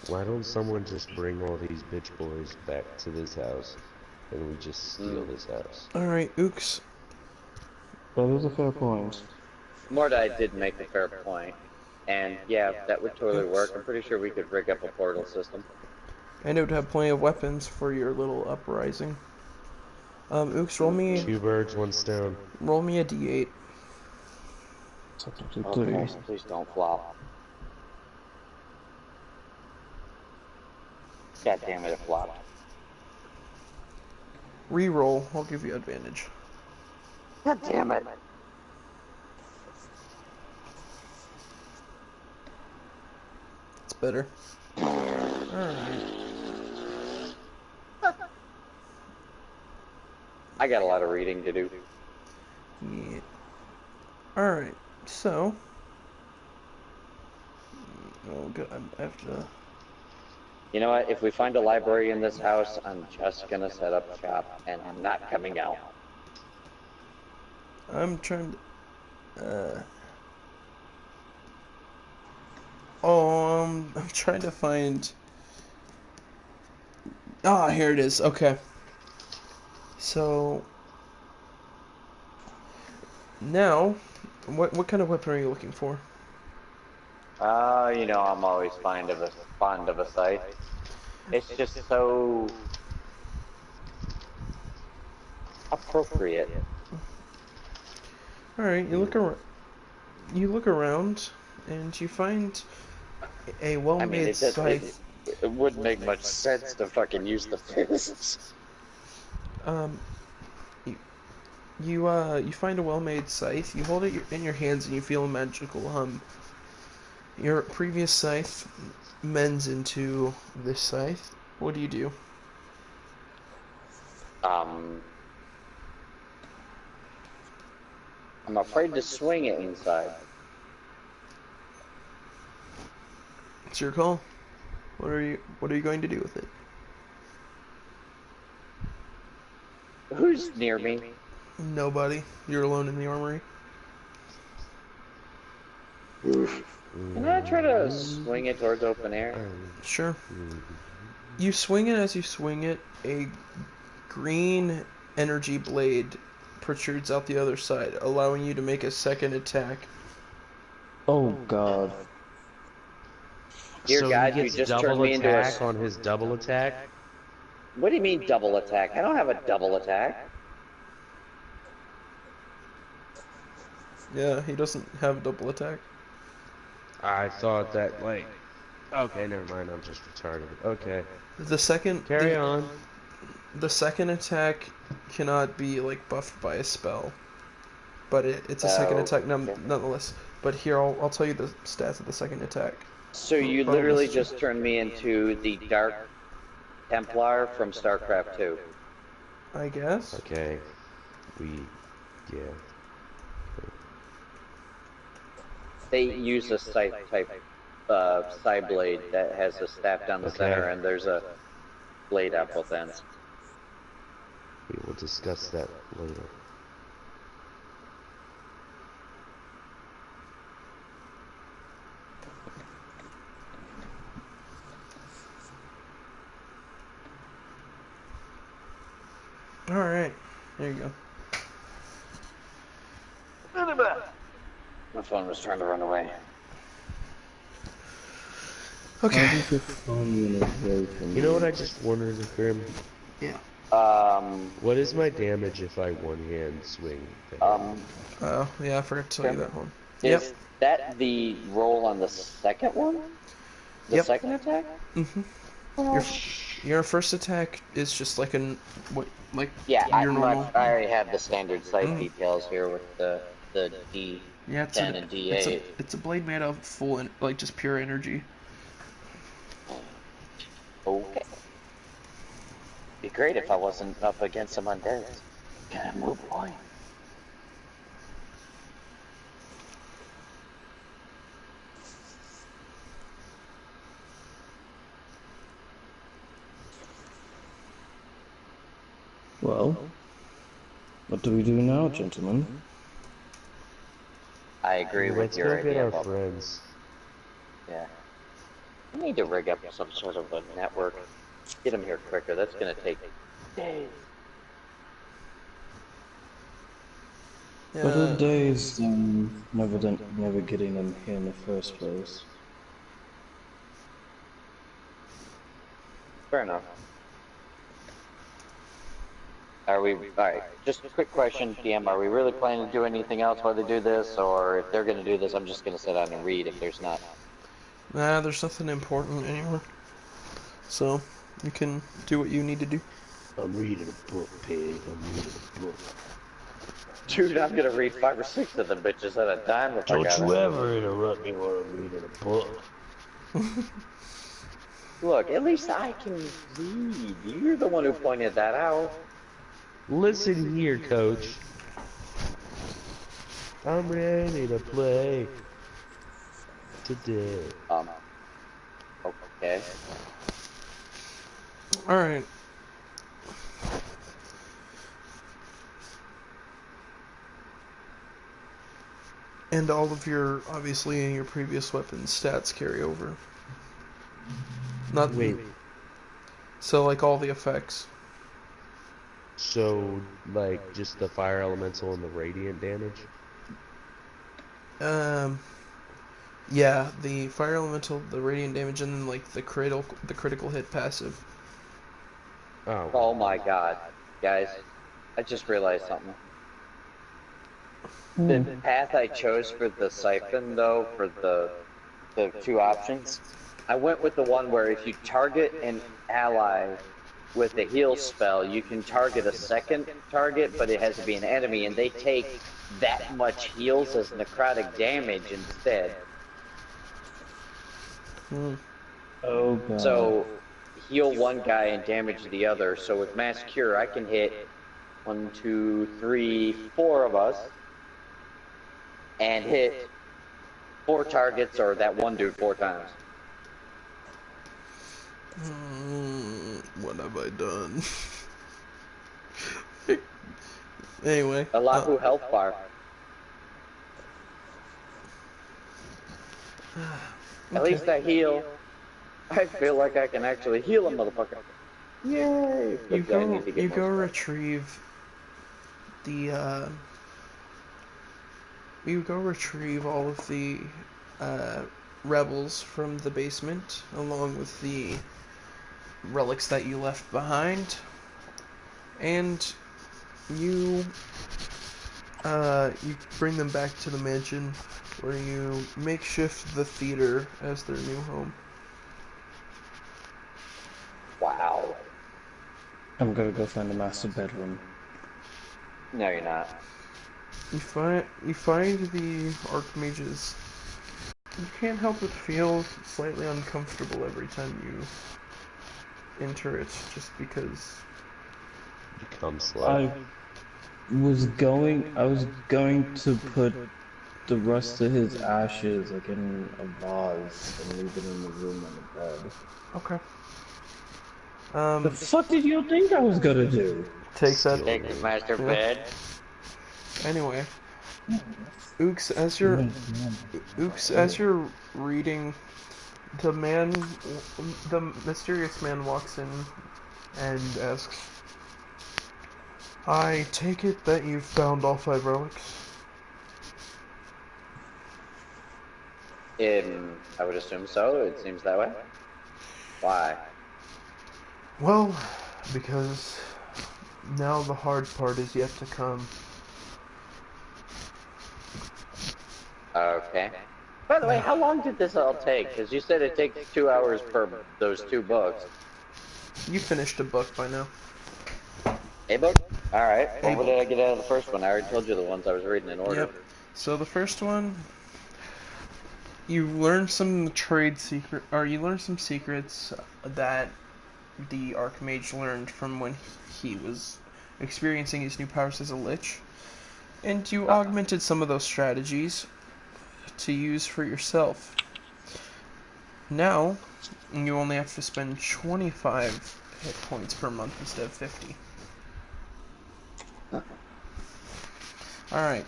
Why don't someone just bring all these bitch boys back to this house, and we just steal this house? Alright, Ooks. That is a fair point. Mordai did make a fair point, and yeah, that would totally work. I'm pretty sure we could rig up a portal system. And it would have plenty of weapons for your little uprising. Ooks, roll me... 2 birds, 1 stone. Roll me a d8. Okay, please don't flop. God damn it, it flopped. Reroll, I'll give you advantage. God damn it. It's better. Alright. I got a lot of reading to do. Yeah. Alright, so... Oh, good, I have to... You know what? If we find a library in this house, I'm just gonna set up shop, and I'm not coming out. I'm trying to... I'm trying to find... Ah, here it is, okay. So... Now, what kind of weapon are you looking for? You know, I'm always fond of a scythe. It's just so appropriate. All right, you look around. You look around, and you find a well-made scythe. It wouldn't make much sense to fucking use the fists. You find a well-made scythe. You hold it in your hands, and you feel a magical hum. Your previous scythe mends into this scythe. What do you do? I'm afraid to swing it inside. It's your call. What are you going to do with it? Who's near me? Nobody. You're alone in the armory. Can I try to swing it towards open air? Sure. You swing it. As you swing it, a green energy blade protrudes out the other side, allowing you to make a second attack. Oh god. Dear so God, he you gets just double turned me into a... attack on his double attack? What do you mean double attack? I don't have a double attack. Yeah, he doesn't have double attack. I thought that, like... Okay, never mind, I'm just retarded. Okay. The second... Carry on. The second attack cannot be, like, buffed by a spell. But it's a second attack nonetheless. But here, I'll tell you the stats of the second attack. So you literally just turned me into the Dark Templar from StarCraft 2. I guess. Okay. Yeah. They use a scythe type side blade that has a staff down the center, and there's a blade at both ends. We will discuss that later. Alright, there you go. My phone was trying to run away. Okay. You know what I just wondered, Grim? Yeah. What is my damage if I one-hand swing? Oh, yeah, I forgot to tell you that one. Is that the roll on the second one? The second attack? Your first attack is just like your normal. I already have the standard scythe details here with the D10 and D8. It's a blade made of full, just pure energy. Okay. Be great if I wasn't up against some undead. Can I move on? Well, what do we do now, gentlemen? I agree with your idea. Let's go get our friends. Yeah. I need to rig up some sort of a network. Get him here quicker. That's gonna take days. Better days than never getting them here in the first place. Fair enough. Are we, alright, just a quick question, DM, are we really planning to do anything else while they do this, or if they're gonna do this, I'm just gonna sit down and read if there's not? Nah, there's nothing important anymore. So, you can do what you need to do. I'm reading a book, pig. I'm reading a book. Dude, I'm gonna read 5 or 6 of them bitches at a time if I Don't got you it. ever interrupt me while I'm reading a book. Look, at least I can read. You're the one who pointed that out. Listen here, coach. I'm ready to play today. Okay. Alright. And all of your, obviously, your previous weapons stats carry over. Not Wait. So, like, all the effects. So, like, just the fire elemental and the radiant damage? Yeah, the fire elemental, the radiant damage, and then, like, the critical hit passive. Oh my god. Guys, I just realized something. The path I chose for the siphon, though, for the 2 options, I went with the one where if you target an ally with a heal spell, you can target a second target, but it has to be an enemy, and they take that much heals as necrotic damage instead. Oh god. So, heal one guy and damage the other. So with Mass Cure, I can hit 1, 2, 3, 4 of us, and hit 4 targets or that one dude 4 times. What have I done? Anyway. Allahu health bar. At least I heal. I feel like I can actually heal a motherfucker. Yay! You go retrieve the you go retrieve all of the rebels from the basement, along with the relics that you left behind, and you bring them back to the mansion, where you makeshift the theater as their new home. Wow. I'm gonna go find a master bedroom. No, you're not. You find the archmages. You can't help but feel slightly uncomfortable every time you enter it, just because. Become slow. I was going to put the rest of his ashes like in a vase and leave it in the room on the bed. Okay. The fuck did you think I was gonna do? Takes that. Take the master bed. Anyway, Ooks, as you're reading, the mysterious man walks in and asks, "I take it that you've found all 5 relics?" I would assume so. It seems that way. Why? Well, because now the hard part is yet to come. Okay. By the way, how long did this all take? Because you said it takes 2 hours per those 2 books. You finished a book by now. A book? Alright. Well, what did I get out of the first one? I already told you the ones I was reading in order. Yep. So the first one, you learn some you learn some secrets that the Archmage learned from when he was experiencing his new powers as a Lich, and you augmented some of those strategies to use for yourself. Now, you only have to spend 25 hit points per month instead of 50. Alright,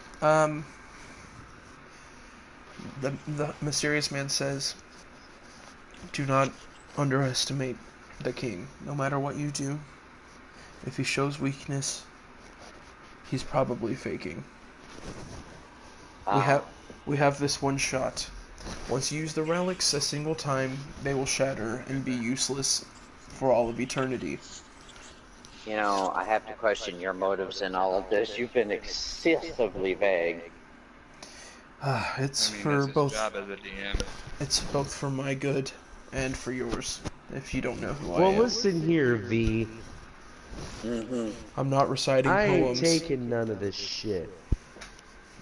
the mysterious man says, Do not underestimate the king. No matter what you do, if he shows weakness, he's probably faking. We have this one shot. Once you use the relics a single time, they will shatter and be useless for all of eternity. You know, I have to question your motives in all of this. You've been excessively vague. It's for both. Job as a DM. It's both for my good and for yours. If you don't know who I am. Well, listen here, V. I'm not reciting poems. I ain't poems. taking none of this shit.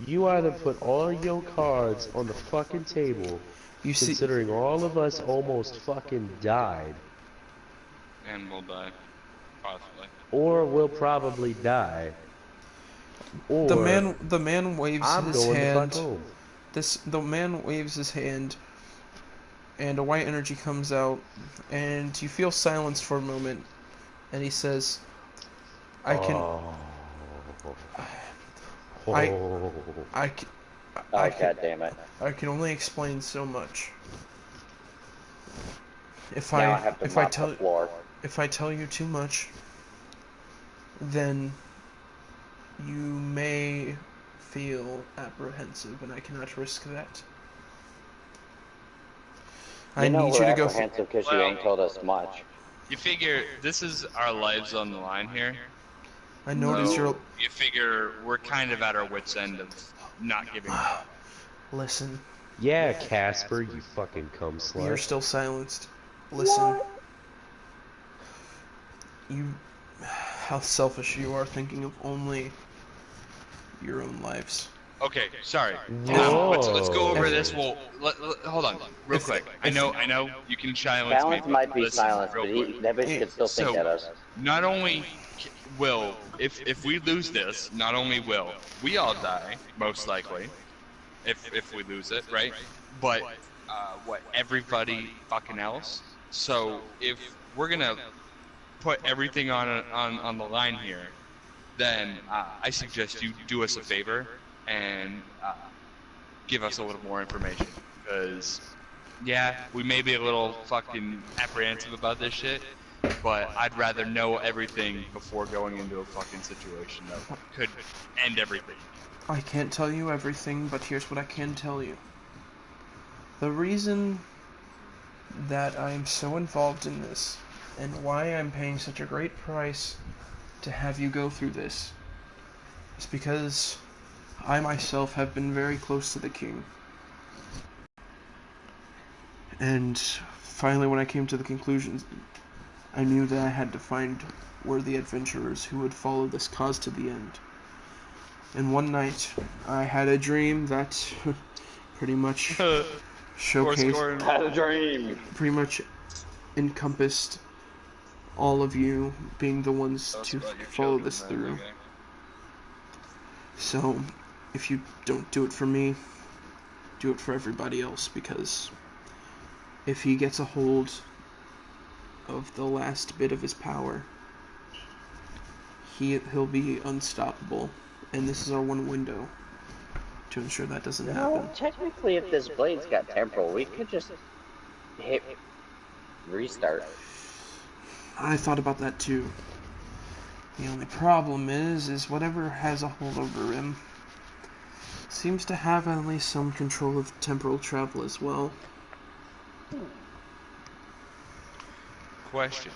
You either put all your cards on the fucking table, considering all of us almost fucking died. And we'll die. Possibly. Or we'll probably die. Or the man waves I'm his going hand. To fuck home. The man waves his hand, and a white energy comes out, and you feel silence for a moment, and he says, "I can." God damn it! I can only explain so much. If I tell you too much, then you may feel apprehensive, and I cannot risk that. I need you to go apprehensive because you ain't told us much. You figure this is our lives on the line here. I notice you figure we're kind of at our wits' end of not giving up. Listen. Yeah, Casper, you fucking cum slut. You're still silenced. Listen. How selfish you are, thinking of only your own lives. Okay, sorry. Now, let's go over this. Well, hold on, real quick. I know, you can silence me. Balance might be silenced, but that bitch could still think at us. Not only will, if we lose this, not only will we all die, most likely, if we lose it, right? But everybody fucking else. So if we're gonna put everything on the line here, then I suggest you do us a favor and give us a little more information, because we may be a little fucking apprehensive about this shit, but I'd rather know everything before going into a fucking situation that could end everything. I can't tell you everything, but here's what I can tell you. The reason that I am so involved in this, and why I'm paying such a great price to have you go through this, is because I myself have been very close to the king. And finally, when I came to the conclusion, I knew that I had to find worthy adventurers who would follow this cause to the end. And one night, I had a dream that pretty much showcased... Had a dream! Pretty much encompassed all of you being the ones to follow this through. So, if you don't do it for me, do it for everybody else, because if he gets a hold of the last bit of his power, he'll be unstoppable, and this is our one window to ensure that doesn't happen. Technically, if this blade's got temporal, we could just hit restart. I thought about that too. The only problem is whatever has a hold over him seems to have at least some control of temporal travel as well. Question.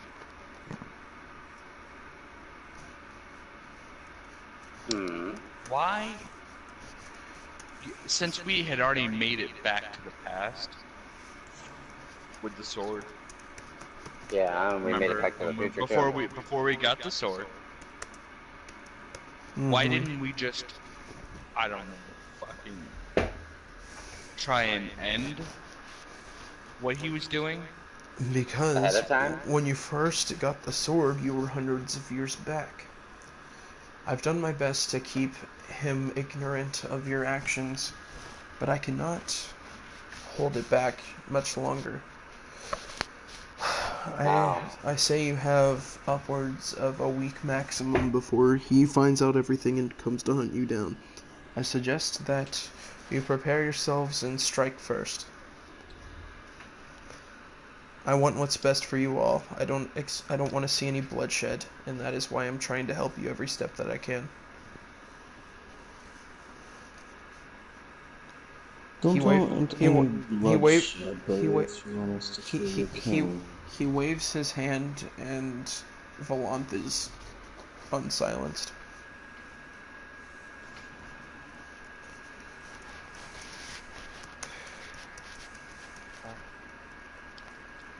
Why, since we had already made it back to the past with the sword? Yeah, we made it back to the future before we got the sword. Why didn't we just, I don't know, fucking try and end what he was doing? Because ahead of time? When you first got the sword, you were hundreds of years back. I've done my best to keep him ignorant of your actions, but I cannot hold it back much longer. I say you have upwards of a week maximum before he finds out everything and comes to hunt you down. I suggest that you prepare yourselves and strike first. I want what's best for you all. I don't want to see any bloodshed, and that is why I'm trying to help you every step that I can. Don't want any bloodshed, but if you want us to kill your king. He waves his hand, and Valanth is unsilenced.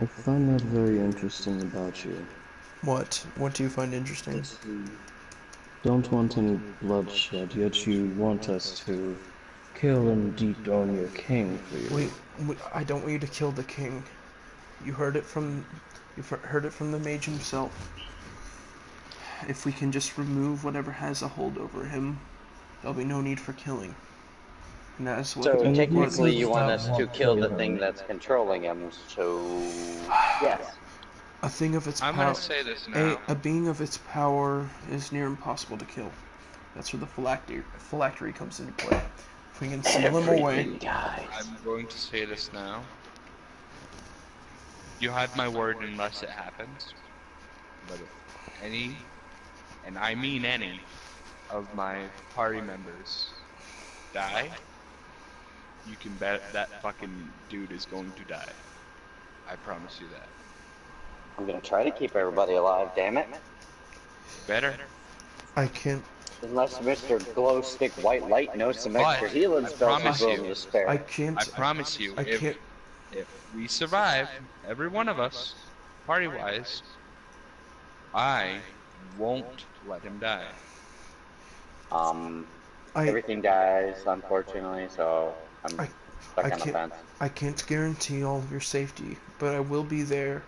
I find that very interesting about you. What? What do you find interesting? That you don't want any bloodshed, yet you want us to kill and dethrone your king for you. I don't want you to kill the king. You heard it from the mage himself. If we can just remove whatever has a hold over him, there'll be no need for killing. And that is what. So technically, you want us to kill the thing that's controlling him. So yes. A thing of its power. I'm gonna say this now. A being of its power is near impossible to kill. That's where the phylactery comes into play. If we can seal him away. I'm going to say this now. You have my word unless it happens. But if any, and I mean any, of my party members die, you can bet that fucking dude is going to die. I promise you that. I'm gonna try to keep everybody alive, damn it. Better. I can't. Unless Mr. Glow Stick White Light knows some extra healing spells he's willing to spare. I can't. I promise you, I can't. If we survive, every one of us, party-wise, I won't let him die. Everything dies, unfortunately, so I'm stuck on the fence. I can't guarantee all of your safety, but I will be there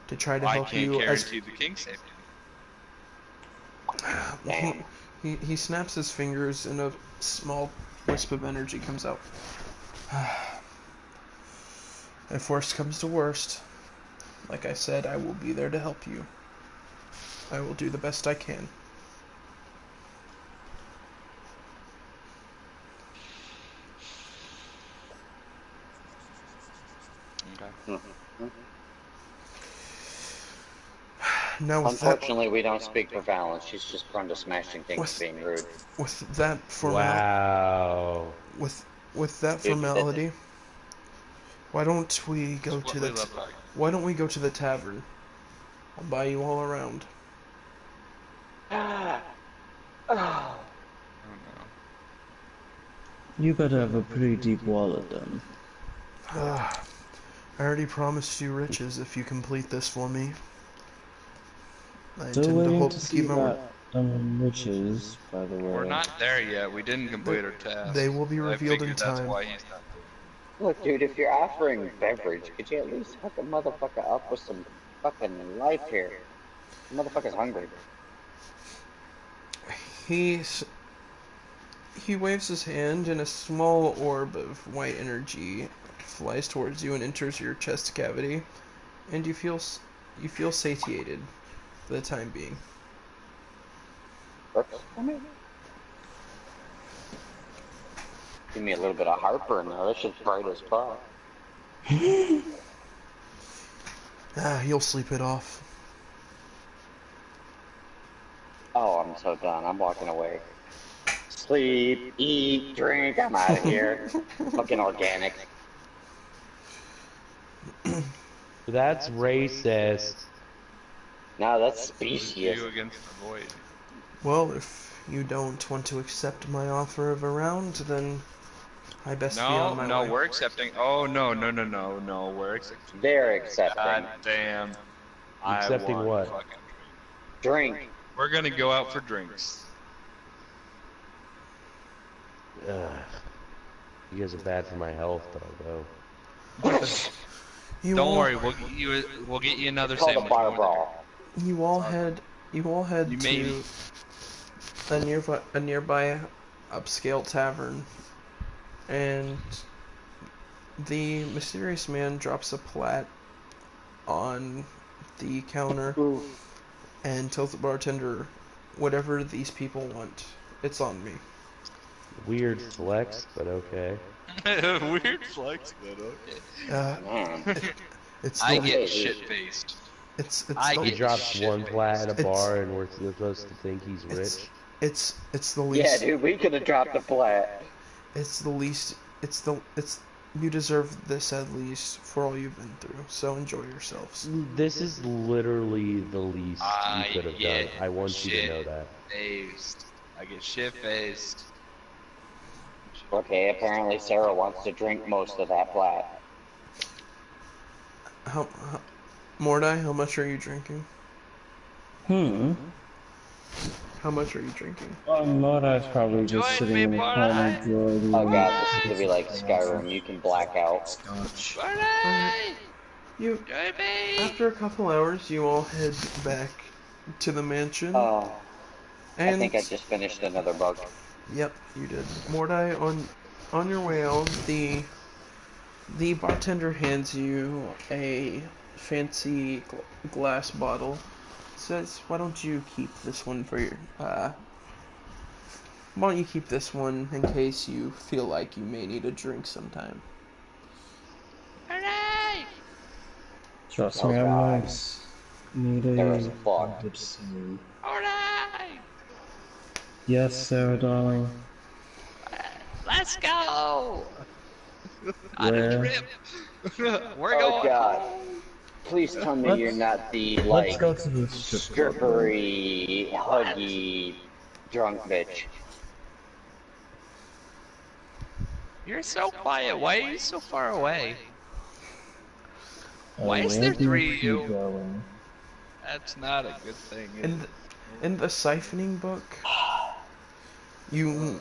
to try to help you. I can't guarantee the king's safety. He snaps his fingers and a small wisp of energy comes out. If worst comes to worst, like I said, I will be there to help you. I will do the best I can. Okay. Now, unfortunately, we don't speak for Valence. She's just prone to smashing things, being rude. With that Wow. With that formality, why don't we go to the tavern? I'll buy you all around. Oh no. You better have a pretty deep wallet then. I already promised you riches if you complete this for me. I intend to hope to keep my word. Riches, by the way. We're not there yet. We didn't complete our task. They will be revealed in time. That's why he's not there. Look, dude, if you're offering beverage, could you at least hook a motherfucker up with some fucking life here? The motherfucker's hungry. He waves his hand, and a small orb of white energy flies towards you and enters your chest cavity, and you feel satiated for the time being. Give me a little bit of heartburn though. That shit's bright as fuck. You'll sleep it off. Oh, I'm so done. I'm walking away. Sleep, eat, drink. I'm out of here. Fucking organic. That's racist. No, that's specious. You against the void. Well, if you don't want to accept my offer of a round, then I best be on my way. No, we're accepting. Oh, no, we're accepting. They're accepting. God damn. Accepting what? Drink. We're gonna go out for drinks. You guys are bad for my health, though. Don't worry, we'll get you another sandwich. You all head to a nearby upscale tavern, and the mysterious man drops a plat on the counter and tells the bartender, "Whatever these people want, it's on me." Weird flex, but okay. Weird flex, but okay. I get shit-faced. He drops one plat at a bar and we're supposed to think he's rich. It's the least. Yeah, dude, we could have dropped a plat. It's the least. You deserve this at least for all you've been through. So enjoy yourselves. This is literally the least you could have done. I want you to know that. I get shit-faced. Okay, apparently Sarah wants to drink most of that plat. Mordai, how much are you drinking? How much are you drinking? Mordai's probably just sitting in the corner enjoying. Oh god, this is gonna be like Skyrim. You can black out. Scotch. After a couple hours, you all head back to the mansion. Oh, I think I just finished another bug. Yep, you did. Mordai, on your way out, the bartender hands you a fancy glass bottle. Says, "Why don't you keep this one for your why don't you keep this one in case you feel like you may need a drink sometime?" Alright! Trust me, I might need a good soon. Alright! Yes, Sarah, darling. Let's go! On Where? a trip! We're Oh going god. home. Please tell me you're not the, Let's like, go to the strip club. strippery, huggy, drunk bitch. You're so quiet. Why are you so far away? Why is Where there do 3 of you? going? That's not a good thing. In the siphoning book, you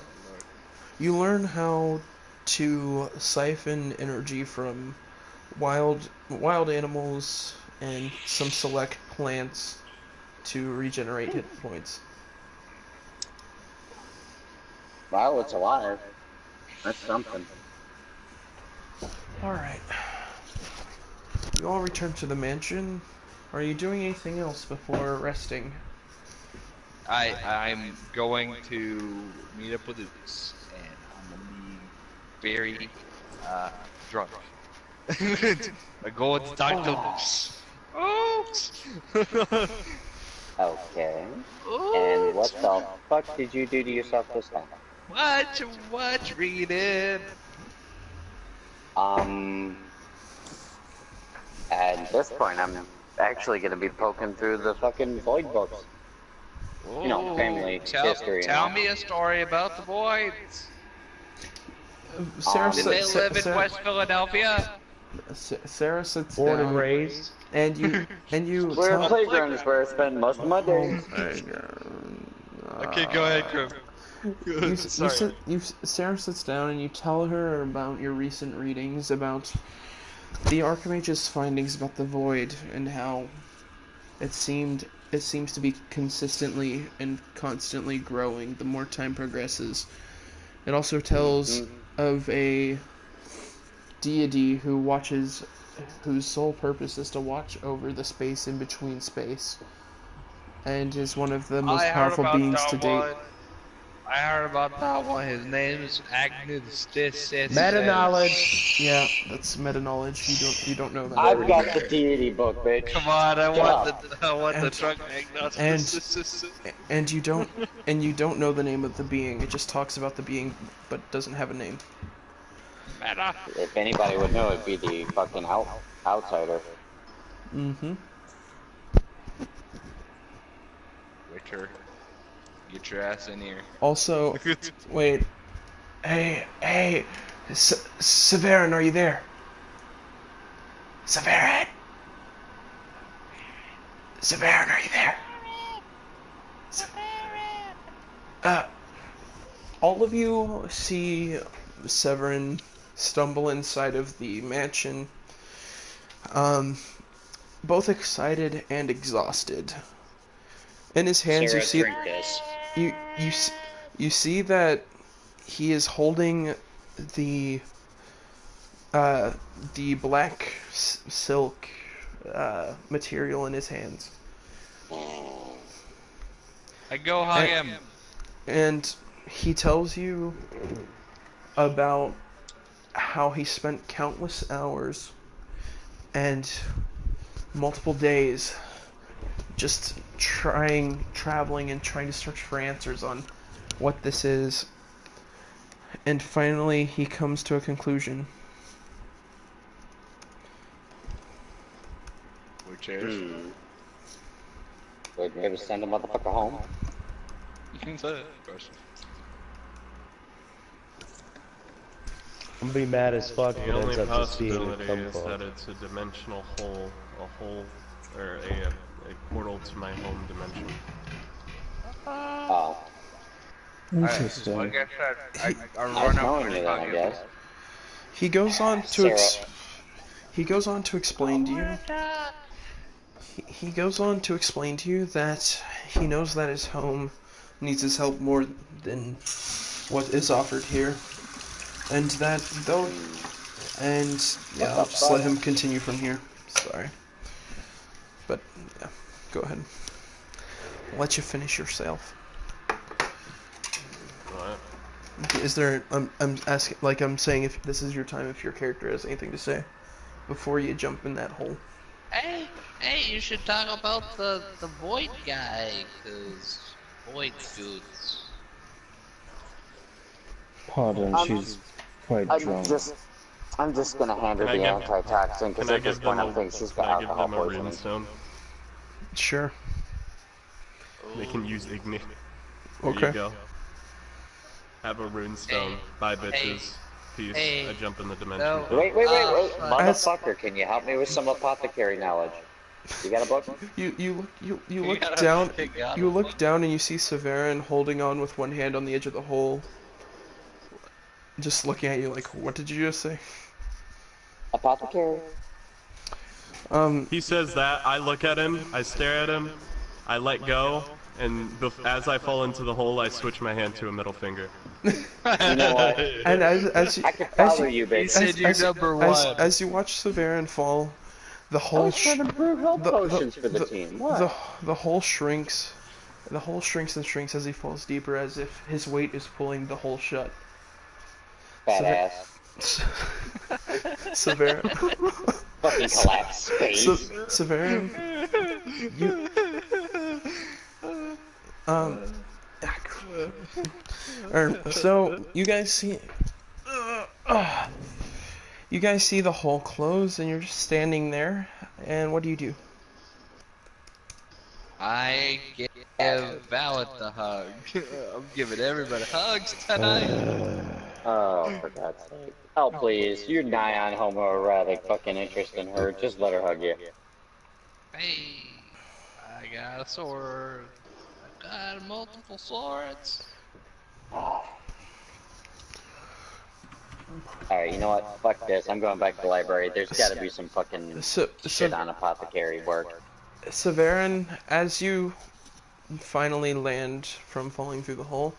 learn how to siphon energy from wild animals and some select plants to regenerate hit points. Wow, it's alive. That's something. Alright. You all return to the mansion. Are you doing anything else before resting? I'm going to meet up with Oops, and I'm gonna be very drunk. I'm going to talk to Oops. Oops. Okay. And what the fuck did you do to yourself this time? What reading? At this point, I'm actually gonna be poking through the fucking void books. You know, family history. Tell me a story about the Voids. Sarah, Did they live in West Philadelphia? Sarah sits Born down. and raised. And you Where a playground is where I spend most of my days. Okay, go ahead, Grim. Sarah sits down and you tell her about your recent readings about the Archmage's findings about the Void and how it seems to be consistently and constantly growing the more time progresses. It also tells of a deity whose sole purpose is to watch over the space in between space, and is one of the most powerful beings to date. I heard about that one. His name is Agnes. Meta knowledge. Yeah, that's meta knowledge. You don't know that. I've got the deity book, bitch. Come on, I want the drunk agnosticism. And you don't know the name of the being. It just talks about the being, but doesn't have a name. Meta. If anybody would know, it'd be the fucking outsider. Mm-hmm. Witcher, get your ass in here. Also, wait. Hey, Severin, are you there? Severin, are you there? All of you see Severin stumble inside of the mansion, both excited and exhausted. In his hands, you see that he is holding the black silk material in his hands. I go hug him. And he tells you about how he spent countless hours and multiple days just traveling and trying to search for answers on what this is. And finally, he comes to a conclusion. Which is? Would we ever send a motherfucker home? You can say it, of course. I'm gonna be mad as fuck if The it only ends up just being a possibility is cum that it's a dimensional hole, or a portal to my home dimension. Oh. Interesting. Like I said, I Nice run up knowing pretty you then, I high. guess. He goes on to explain to you. He goes on to explain to you that he knows that his home needs his help more than what is offered here, and that though, and yeah, I'll just let him continue from here. Sorry, but yeah, go ahead. I'll let you finish yourself. What? Is there? I'm asking, like I'm saying, if this is your time, if your character has anything to say before you jump in that hole. Hey, you should talk about the void guy, cause void dudes. Pardon, she's quite drunk. I'm just gonna hand her Can I the give- antitoxin because Can I at this give point them I think she's can got I give alcohol them a poisoning. runestone? Sure. They can use Igni. There Okay. you go. Have a runestone. Bye, bitches. Peace. I jump in the dimension. No. Wait, As- motherfucker! Can you help me with some apothecary knowledge? You got a book? You look gotta down. pick out You a look book. down and you see Severin holding on with one hand on the edge of the hole, just looking at you like, "What did you just say?" Apothecary? He says that. I look at him. I stare at him. I let go. And as I fall into the hole, I switch my hand to a middle finger. You know what? And as you, I can follow you, baby. as you watch Severin fall, the I hole was trying to brew health potions for the team. What? the hole shrinks. The hole shrinks and shrinks as he falls deeper, as if his weight is pulling the hole shut. Fat ass. Severin. Fucking collapse space. Severin, you so you guys see the hole close, and you're just standing there. And what do you do? I give Valid the hug. I'm giving everybody hugs tonight. Oh, for God's sake. Oh, please. You're nigh on homoerotic fucking interest in her. Just let her hug you. Hey, I got a sword. I got multiple swords. Alright, you know what? Fuck this. I'm going back to the library. There's gotta be some fucking shit on apothecary work. Severin, as you finally land from falling through the hole,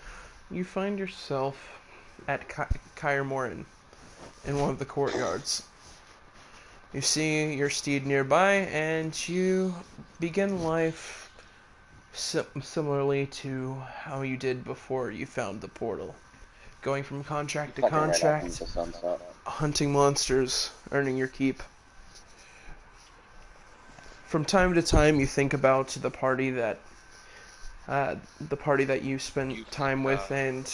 you find yourself at Kair Morin in one of the courtyards. You see your steed nearby, and you begin life similarly to how you did before you found the portal. Going from contract to contract, hunting monsters, earning your keep. From time to time, you think about the party that you spent time with and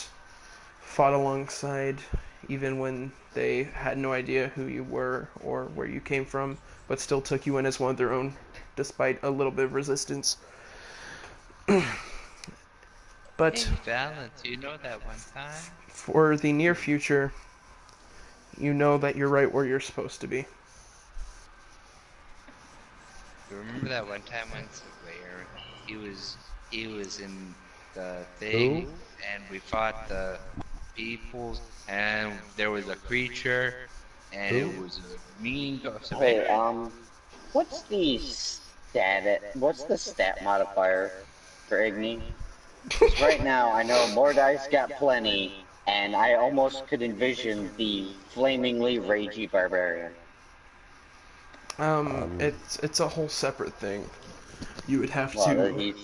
fought alongside, even when they had no idea who you were or where you came from, but still took you in as one of their own, despite a little bit of resistance. But Hey, Valid, do you know that one time? for the near future, you know that you're right where you're supposed to be. You remember that one time when where he was in the thing and we fought the peoples and there was a creature and it was a mean ghost. Hey, what's the stat modifier for Igni? 'Cause right now I know Mordai's got plenty, and I almost could envision the flamingly ragey barbarian. It's a whole separate thing. You would have Well, to.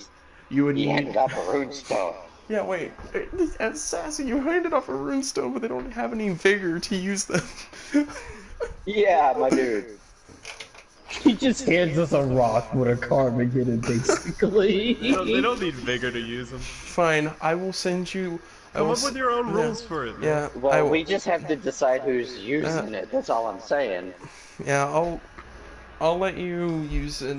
You would he need. handed off a runestone. Yeah, wait. As assassin, you handed off a runestone, but they don't have any vigor to use them. Yeah, my dude. He just hands us a rock with a carving in it, basically. They don't need vigor to use them. Fine, I will send you. Come up with your own rules for it, man. Yeah. Well, we just have to decide who's using it. That's all I'm saying. Yeah, I'll let you use it.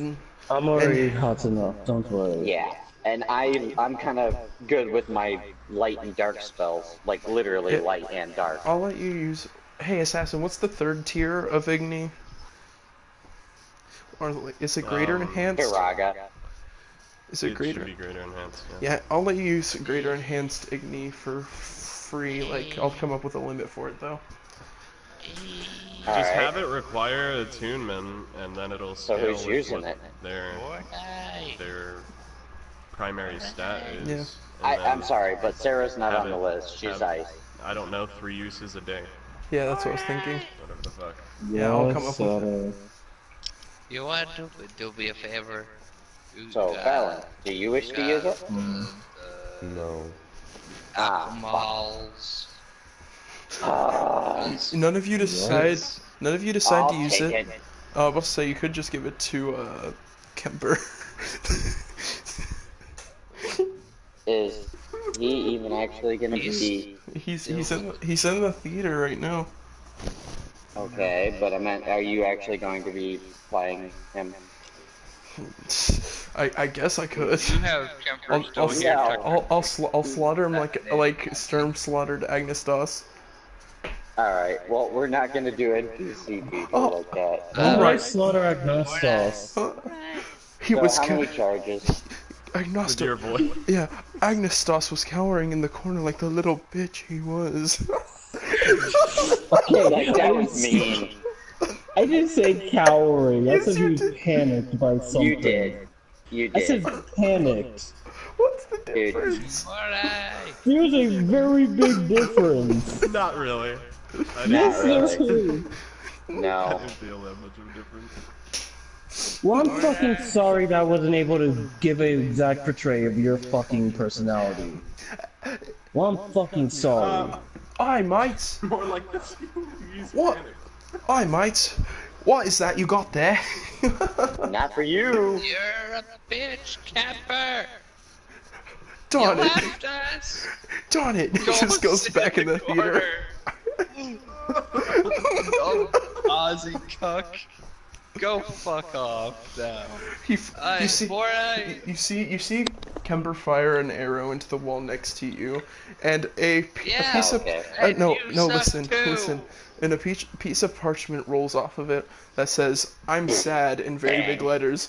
I'm already hot enough. Don't worry. Yeah, and I'm kind of good with my light and dark spells, like literally light and dark. I'll let you use. Hey, assassin, what's the third tier of Igni? Or is it greater enhanced? Hiraga. Is it greater? Should be greater enhanced. Yeah, I'll let you use greater enhanced Igni for free. Like, I'll come up with a limit for it though. Just have it require attunement, and then it'll scale So who's with using what it? their primary stat is. Yeah. I'm sorry, but Sarah's not on the list. She's ice. I don't know, 3 uses a day. Yeah, that's what I was thinking. Whatever the fuck. Yeah, I'll come up with it. You want to do me a favor? So, Fallon, do you wish to use it? No. Malls. None of you decide. None of you decide to use take it. I was say you could just give it to Kemper. Is he even actually gonna be? He's in the theater right now. Okay, but I meant, are you actually going to be playing him? I guess I could. You have Kemper still in your truck. I'll slaughter him like Sturm slaughtered Agnes Doss. Alright, well, we're not gonna do NPC people like that. Alright, slaughter Agnostos. He So was how many charges? Agnostos. Dear boy. Yeah, Agnes Doss was cowering in the corner like the little bitch he was. Okay, that was mean. I didn't say cowering. I said he was panicked by something. You did. You I did. said panicked. What's the difference? There's a very big difference. Not really. I Not Yes, really. there is. No. didn't feel that much of a difference. Well, I'm fucking sorry that I wasn't able to give an exact portray of your fucking personality. Well, I'm fucking sorry. Aye, mates. More like this. What? Aye, mates. What is that you got there? Not for you. You're a bitch, Kemper. Darn You it. left us. Darn it. He just goes sit back in the theater. Oh, Ozzy Cuck. Go fuck off now. You see Kemper fire an arrow into the wall next to you, and a piece of and no, you no, suck listen, and a piece of parchment rolls off of it that says "I'm sad" in very big letters.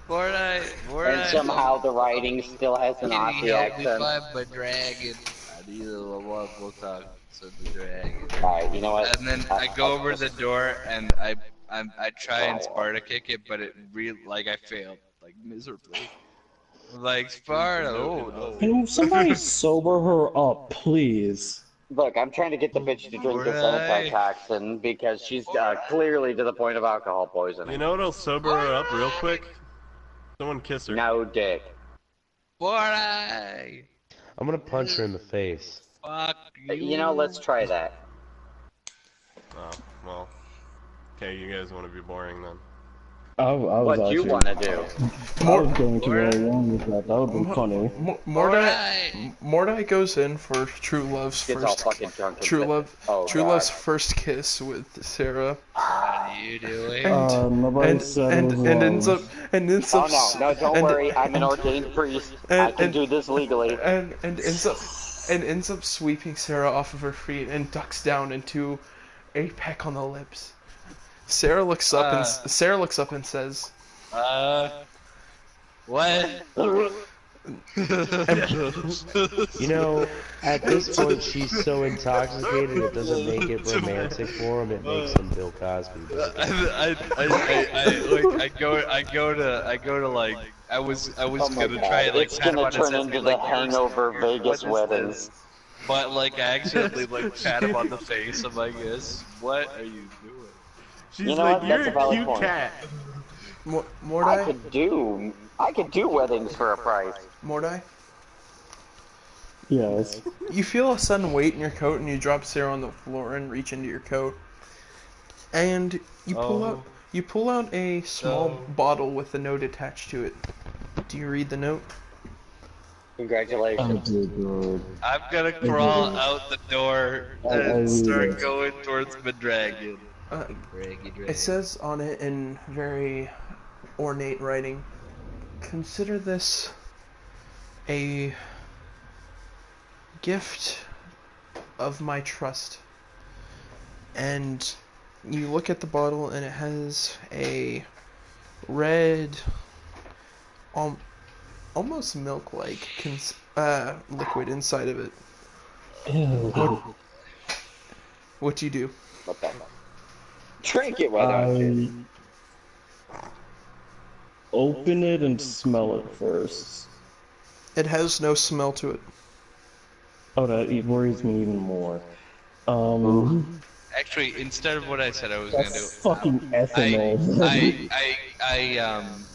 And somehow the writing still has an Aussie accent. I'm a dragon. I need a we'll talk to the dragon. Alright, you know what? And then I go over to the door and I try and Sparta kick it, but it like I failed like miserably. Like Sparta, oh no. Can somebody sober her up, please? Look, I'm trying to get the bitch to drink this antitoxin because she's clearly to the point of alcohol poisoning. You know what'll sober her up real quick? Someone kiss her. No dick. Sparta! I'm gonna punch her in the face. Fuck you. You know, let's try that. Oh, well. Okay, you guys want to be boring then. What you want to do? I was going to go along with that. That would be funny. Mordai goes in for True Love's Gets first all Love's first kiss with Sarah. What are you doing? Nobody said it was ends up Oh no, don't worry. I'm an ordained priest. I can do this legally. and ends up sweeping Sarah off of her feet and ducks down into a peck on the lips. Sarah looks up and says, What? You know, at this point, she's so intoxicated it doesn't make it romantic for him. It makes him Bill Cosby. I was gonna try and like It's pat him gonna on his turn head, into be the like, hangover Vegas weddings. but like I accidentally like pat him on the face. I'm like, yes, what are you doing? She's You know like, what? you're That's a a valid cute point. cat. Mordai? I could do weddings for a price. Mordai? Yes. You feel a sudden weight in your coat and you drop Sarah on the floor and reach into your coat. And you pull out a small bottle with a note attached to it. Do you read the note? Congratulations. Oh dear God. I'm gonna crawl out the door and start going towards the dragon. It says on it in very ornate writing, consider this a gift of my trust. And you look at the bottle and it has a red, almost milk-like liquid inside of it. Ew. What do you do? What the? Drink it, why don't you? Open it and smell it first. It has no smell to it. Oh, that worries me even more. Actually, instead of what I said I was That's gonna do, fucking ethanol.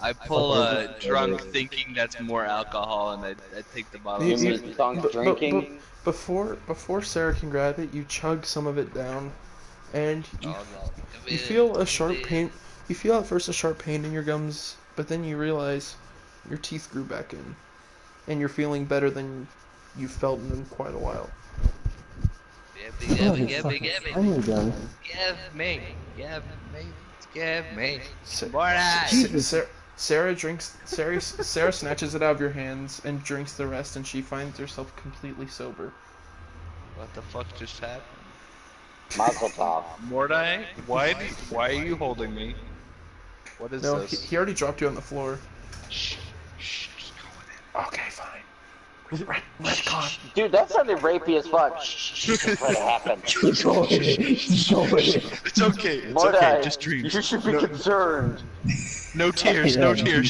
I pull a drunk thinking that's more alcohol, and I take the bottle. You mean drunk drinking? Before Sarah can grab it, you chug some of it down, and you feel a sharp pain. You feel at first a sharp pain in your gums, but then you realize your teeth grew back in, and you're feeling better than you've felt in quite a while. Give me. Sarah drinks. Sarah snatches it out of your hands and drinks the rest, and she finds herself completely sober. What the fuck just happened? Mazel tov. Mordai, why are you holding me? What is No, this? he already dropped you on the floor. Shh, just go with it. Okay, fine. Retcon. Dude, that sounded rapey as fuck. Just let it happen. It's okay, Mordai, just dreams. you should be concerned. No tears,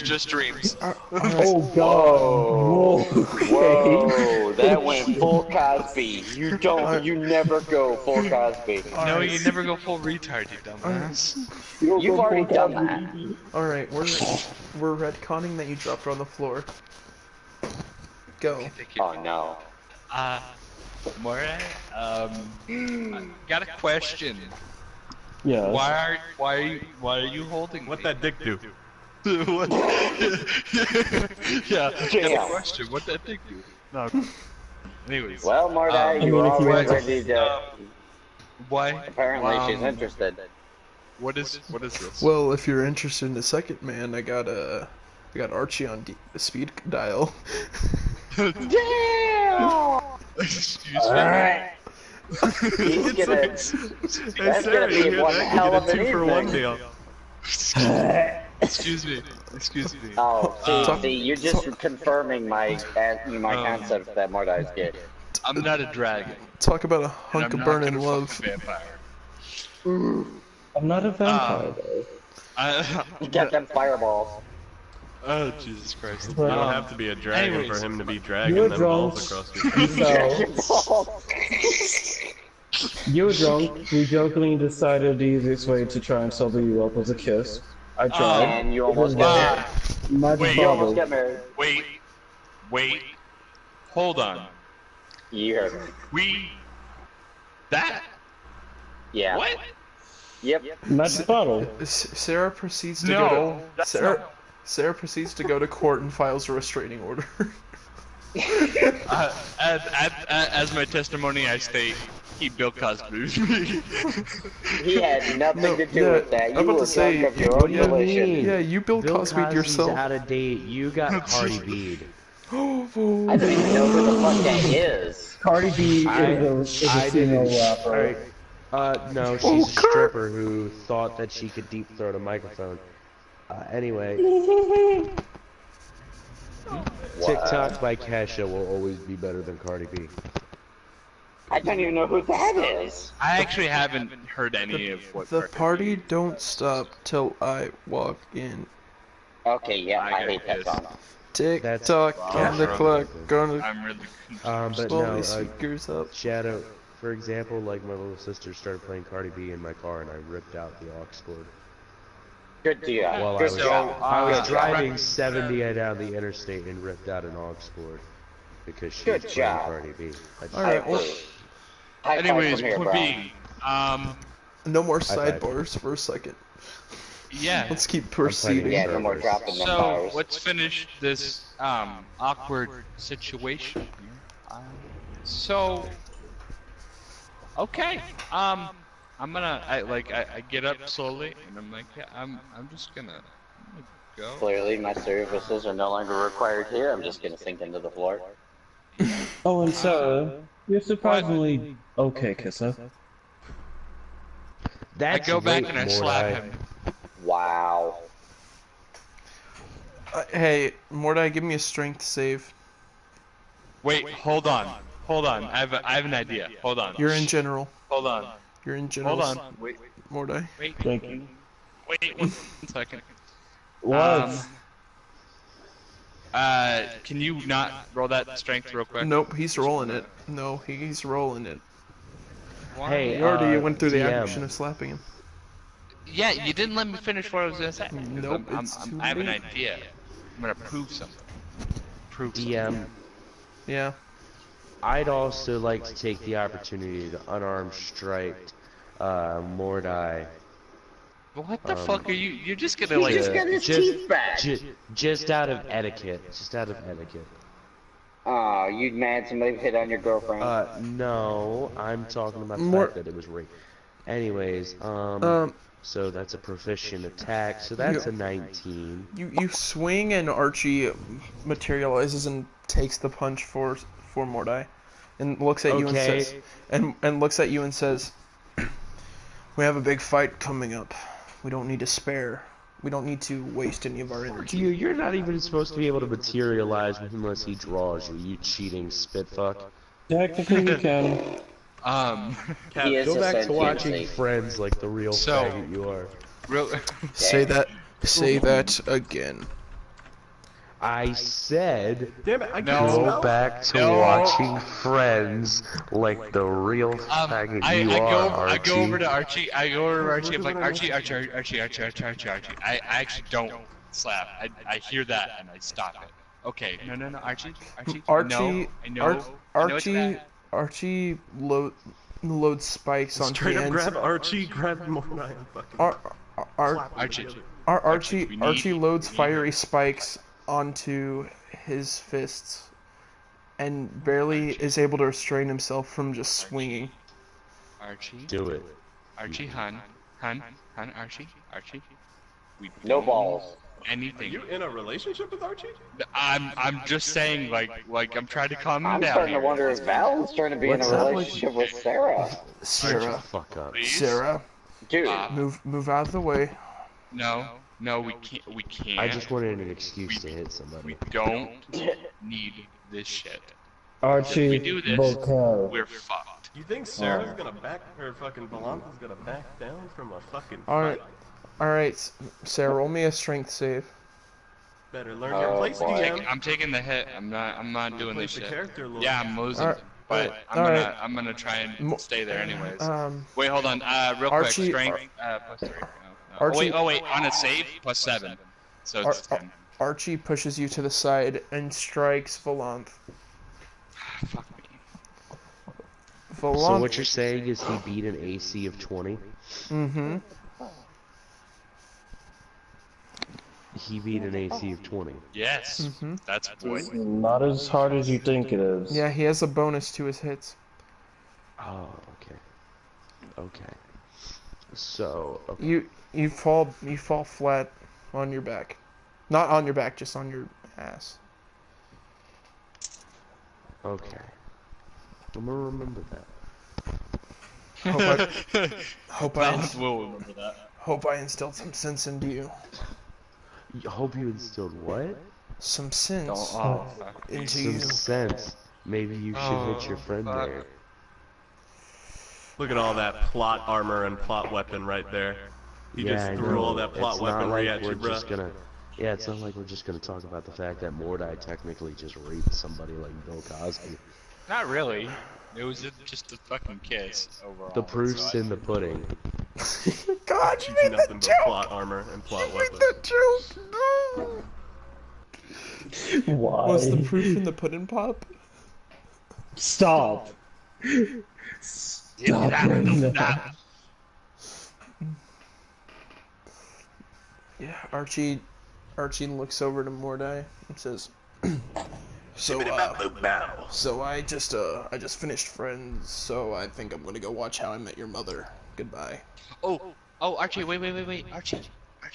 just dreams. Oh God! Whoa, that went full Cosby. You never go full Cosby. No, you never go full retard, you dumbass. You've already done that. Alright, we're retconning that you dropped her on the floor. Go. Oh no. Mordai, got a question. Yeah. Why are you holding What me? that dick do? What? Yeah, Damn. got a question. What that dick do? No. Anyways. Well, Mordai, you were all ready to. Why? Apparently, she's interested. What is this? Well, if you're interested in the second man, I got Archie on speed dial. Damn! Excuse me. Alright. He's gonna. That's gonna be one hell of an evening. Excuse me. Oh, see, you're just confirming my concept that Mordai's gay. I'm not a dragon. Talk about a hunk of burning love. I'm not a vampire though. You got them fireballs. Oh, Jesus Christ. You don't have to be a dragon Anyways, for him to be dragging you're them drunk. balls across your So, you were drunk. We jokingly decided the easiest way to try and sober you up was a kiss. I tried. And you almost got married. Magic You almost bottle. got married. Wait. Hold on. You heard me. Yeah. What? Yep. Magic bottle. Sarah proceeds to No, go to that's Sarah proceeds to go to court and files a restraining order. As my testimony, I state he Bill Cosby. He had nothing to do with that. You were drunk of your own volition. Yeah, you Bill Cosby'd yourself. out of date. You got Cardi B'd. I don't even know who the fuck that is. Cardi B is a female rapper. No, she's a stripper who thought that she could deep throat a microphone. Anyway, TikTok by Kesha will always be better than Cardi B. I don't even know who that is. I actually haven't heard any of what. The party don't stop till I walk in. Okay, yeah, I hate that song. Tick That's- tock on the clock, gonna I'm really. But blow no, these speakers up. Shadow, for example, like my little sister started playing Cardi B in my car and I ripped out the aux cord. Good to you. While Good job. I was Good driving job. 70 down the interstate and ripped out an aux cord because she Good was playing job. Cardi B. Alright, well, High five Anyways, from here, point bro. being, No more High five. sidebars for a second. Yeah. Let's keep proceeding. Yeah, no more dropping them So bars. let's finish this awkward situation here. So okay. I get up slowly and I'm like, yeah, I'm just gonna go. Clearly, my services are no longer required here. I'm just gonna sink into the floor. Oh, and Sarah, you're surprisingly okay, Kisser. That's I go back rape, and I Mordai. slap him. Wow. Hey, Mordai, give me a strength save. Wait, hold on. I have an idea. Hold on. You're in general. Hold on. You're in general. Hold on. Wait. Mordai. Wait. Thank you. Wait 1 second. What? Can you not roll that strength real quick? Nope, he's rolling it. No, he's rolling it. Hey, You already went through the DM. action of slapping him. Yeah, you didn't let me finish what I was gonna say. Nope, it's too I have an late. idea. I'm gonna prove something. DM. Yeah. I'd also like to take the opportunity to unarmed strike Mordai. What the fuck are you? You're just gonna like. He just got his teeth back. Just out of etiquette. Just out of etiquette. Aw, you mad somebody hit on your girlfriend? No, I'm talking about the fact that it was rape. Anyways, so that's a proficient attack, so that's a 19. You swing and Archie materializes and takes the punch for Mordai, and looks at you and says, and looks at you and says, "We have a big fight coming up. We don't need to spare. We don't need to waste any of our energy." You're not even supposed to be able to materialize unless he draws you, you cheating spitfuck. Technically, you can. He is Go back to essentially- watching Friends like the real faggot you are. Say that again. I said, Damn it, I can't go spell. back to watching Friends like the real faggot you are, Archie. I go over to Archie. I'm like, Archie. I actually don't slap. I hear that and I stop it. Okay, no, Archie. Archie loads spikes onto Straight the up ends. grab Archie, grab Mordai, and fucking. Archie loads fiery spikes onto his fists, and barely is able to restrain himself from just swinging. Archie. Do it. Archie, Archie. No balls. Are Anything. you in a relationship with Archie? I'm just saying, like I'm trying to calm him I'm down. starting to wonder if Val's trying to be in a relationship with Sarah. Sarah, Fuck up. Please? Sarah, Dude, move out of the way. No, we can't. We can't. I just wanted an excuse to hit somebody. We don't need this shit. Archie, If we do this, Bocal. we're fucked. You think Sarah's gonna back, or fucking Balanta's gonna back down from a fucking Alright. fight? Alright, Sarah, roll me a strength save. Better learn your place, boy. DM. I'm taking the hit. I'm not doing Play this the shit. character a little. Yeah, I'm losing, Alright, but alright. I'm gonna try and stay there anyways. Wait, hold on. Real Archie- quick. Strength plus 3. No. Archie- Oh wait. On a save plus 7. So it's 10. Archie pushes you to the side and strikes Volanth. Fuck me. So Volanth. what you're saying is he beat an AC of 20? Mm-hmm. He beat an AC of 20. Yes. That's what. Not as hard as you think it is. Yeah, he has a bonus to his hits. Oh, okay. Okay. So, okay. You fall flat on your back. Not on your back, just on your ass. Okay. I'm gonna remember that. Hope I instilled some sense into you. I hope you instilled what? Some sense into Some you. sense. Maybe you should hit your friend there. Look at all that plot armor and plot weapon right there. He Yeah, just I threw know. all that plot It's not weaponry like at you, we're bro. just gonna. Yeah, it's not like we're just gonna talk about the fact that Mordai technically just raped somebody like Bill Cosby. Not really. It was just a fucking kiss overall. The proof's in the pudding. God, you She's made nothing that but joke! plot armor and plot You made weapon. that joke! No! Why? Was the proof in the pudding pop? Stop. Stop right now. Yeah, Archie looks over to Mordai and says, So I just finished Friends, so I think I'm gonna go watch How I Met Your Mother. Goodbye. Oh, Archie, wait, Archie.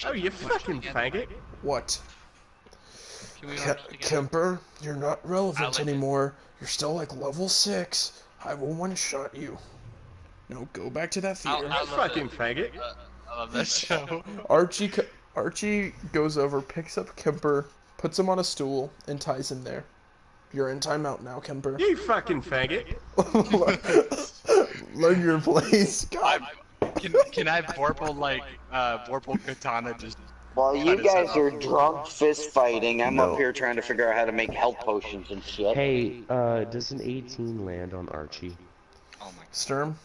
Oh, you fucking faggot. What? Can we watch it together? Kemper, you're not relevant anymore. You're still like level 6. I will one-shot you. No, go back to that theater. You fucking faggot. I love that show. Archie goes over, picks up Kemper, puts him on a stool, and ties him there. You're in timeout now, Kemper. You fucking faggot. Learn your place. God. Can I Vorpal Katana just... While you guys are drunk fist fighting, I'm up here trying to figure out how to make health potions and shit. Hey, does an 18 land on Archie? Oh my God. Sturm?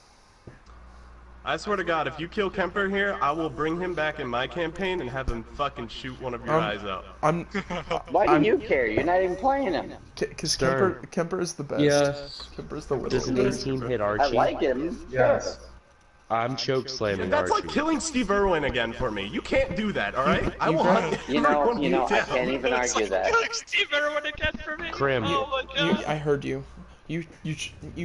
I swear to God, if you kill Kemper here, I will bring him back in my campaign and have him fucking shoot one of your eyes out. Why do you care? You're not even playing him. Because Kemper is the best. Yes. Kemper's the Does an 18 hit Archie? I like him. Yes. I'm choke slamming That's Archie. like killing Steve Irwin again for me. You can't do that, alright? I will hunt You know, I down. can't even argue that. Steve Irwin again for me. Krim. I heard you. You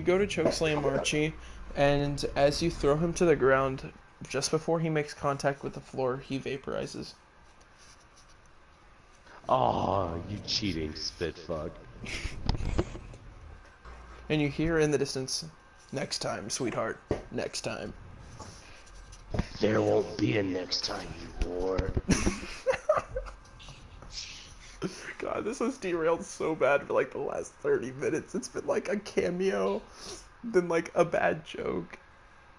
go to chokeslam Archie, and as you throw him to the ground, just before he makes contact with the floor, he vaporizes. Aw, you cheating spit fuck. And you hear in the distance, "Next time, sweetheart. Next time." There won't be a next time, you whore. God, this has derailed so bad for like the last 30 minutes. It's been like a cameo, then like a bad joke,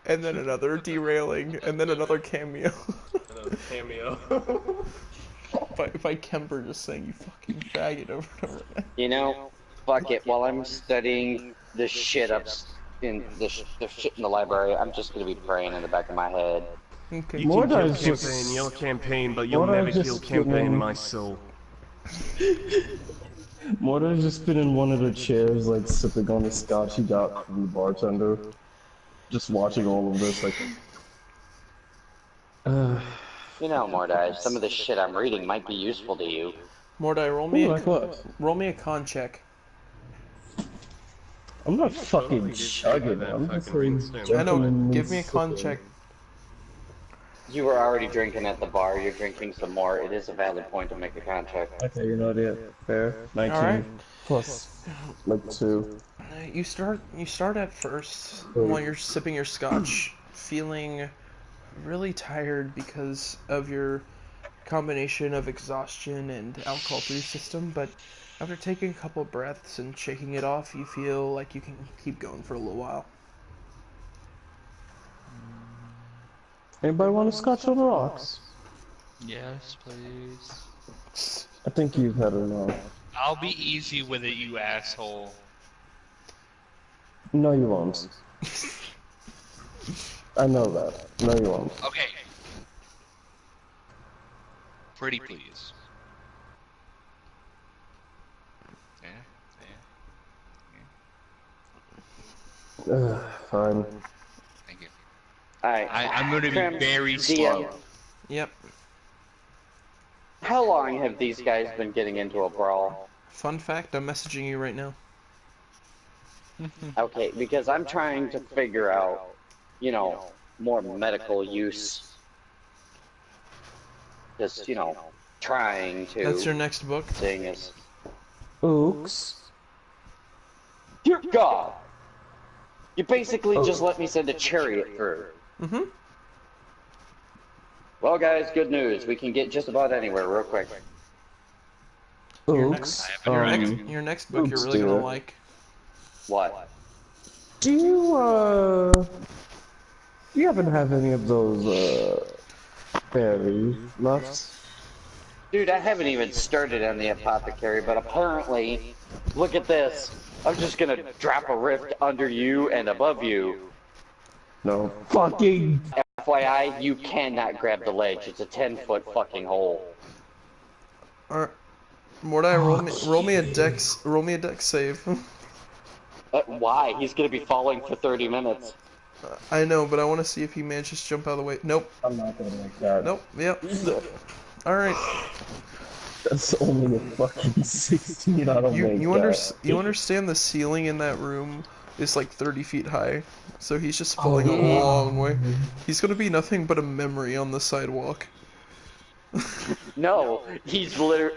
and then another derailing, and then another cameo. Another cameo. By Kemper just saying "you fucking faggot" over and over again. You know, fuck it. While I'm studying the shit in the shit in the library, I'm just gonna be praying in the back of my head. Okay. You can kill campaign, your campaign, but you'll never kill campaign my soul. Morta's just been in one of the chairs, like, sipping on the scotch he got from the bartender. Just watching all of this, like... You know, Mordai, some of the shit I'm reading might be useful to you. Mordai, roll me a con check. I'm not fucking chugging, I'm just like... I know, give me a con check. You were already drinking at the bar, you're drinking some more. It is a valid point to make a contract. Okay, you know it. Fair. 19 Alright. plus, like, 2. You start at first, while you're sipping your scotch, feeling really tired because of your combination of exhaustion and alcohol through your system, but after taking a couple of breaths and shaking it off, you feel like you can keep going for a little while. Anybody want a scotch on the rocks? Yes, please. I think you've had enough. I'll be easy with it, you asshole. No, you won't. I know that. No, you won't. Okay. Pretty please. Yeah. Fine. Thank you. Alright. I'm going to Krim, be very DM, slow. Yep. How long have these guys been getting into a brawl? Fun fact, I'm messaging you right now. Okay, because I'm trying to figure out, you know, more medical use. Just, you know, trying to... That's your next book? Thing is... Oops. Dear God! You basically just let me send a chariot through. Mm-hmm. Well, guys, good news. We can get just about anywhere real quick. Oops. Your next book you're really gonna like. What? Do you happen to have any of those, berries left? Dude, I haven't even started on the apothecary, but apparently, look at this. I'm just gonna drop a rift under you and above you. No. Fucking... FYI, you cannot grab the ledge. It's a 10-foot fucking hole. Alright. Mordai, roll me a dex save. Why? He's gonna be falling for 30 minutes. I know, but I want to see if he manages to jump out of the way. Nope. I'm not gonna make that. Nope. Yep. Alright. That's only a fucking 16. I don't make that. You understand the ceiling in that room is like 30 feet high, so he's just falling a long way. He's gonna be nothing but a memory on the sidewalk. No,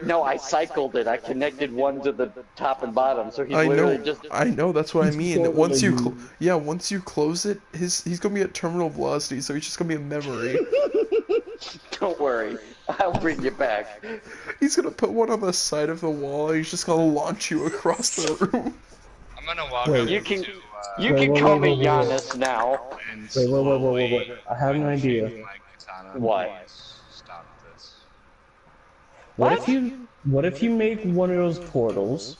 no, I cycled it. I connected one to the top and bottom, so he's literally just... I know, that's what I mean. Once you close it, he's gonna be at terminal velocity, so he's just gonna be a memory. Don't worry, I'll bring you back. He's gonna put one on the side of the wall, and he's just gonna launch you across the room. I'm gonna walk up You can call me Giannis now. Wait. I have an idea. What? Stop this. What if you make one of those portals?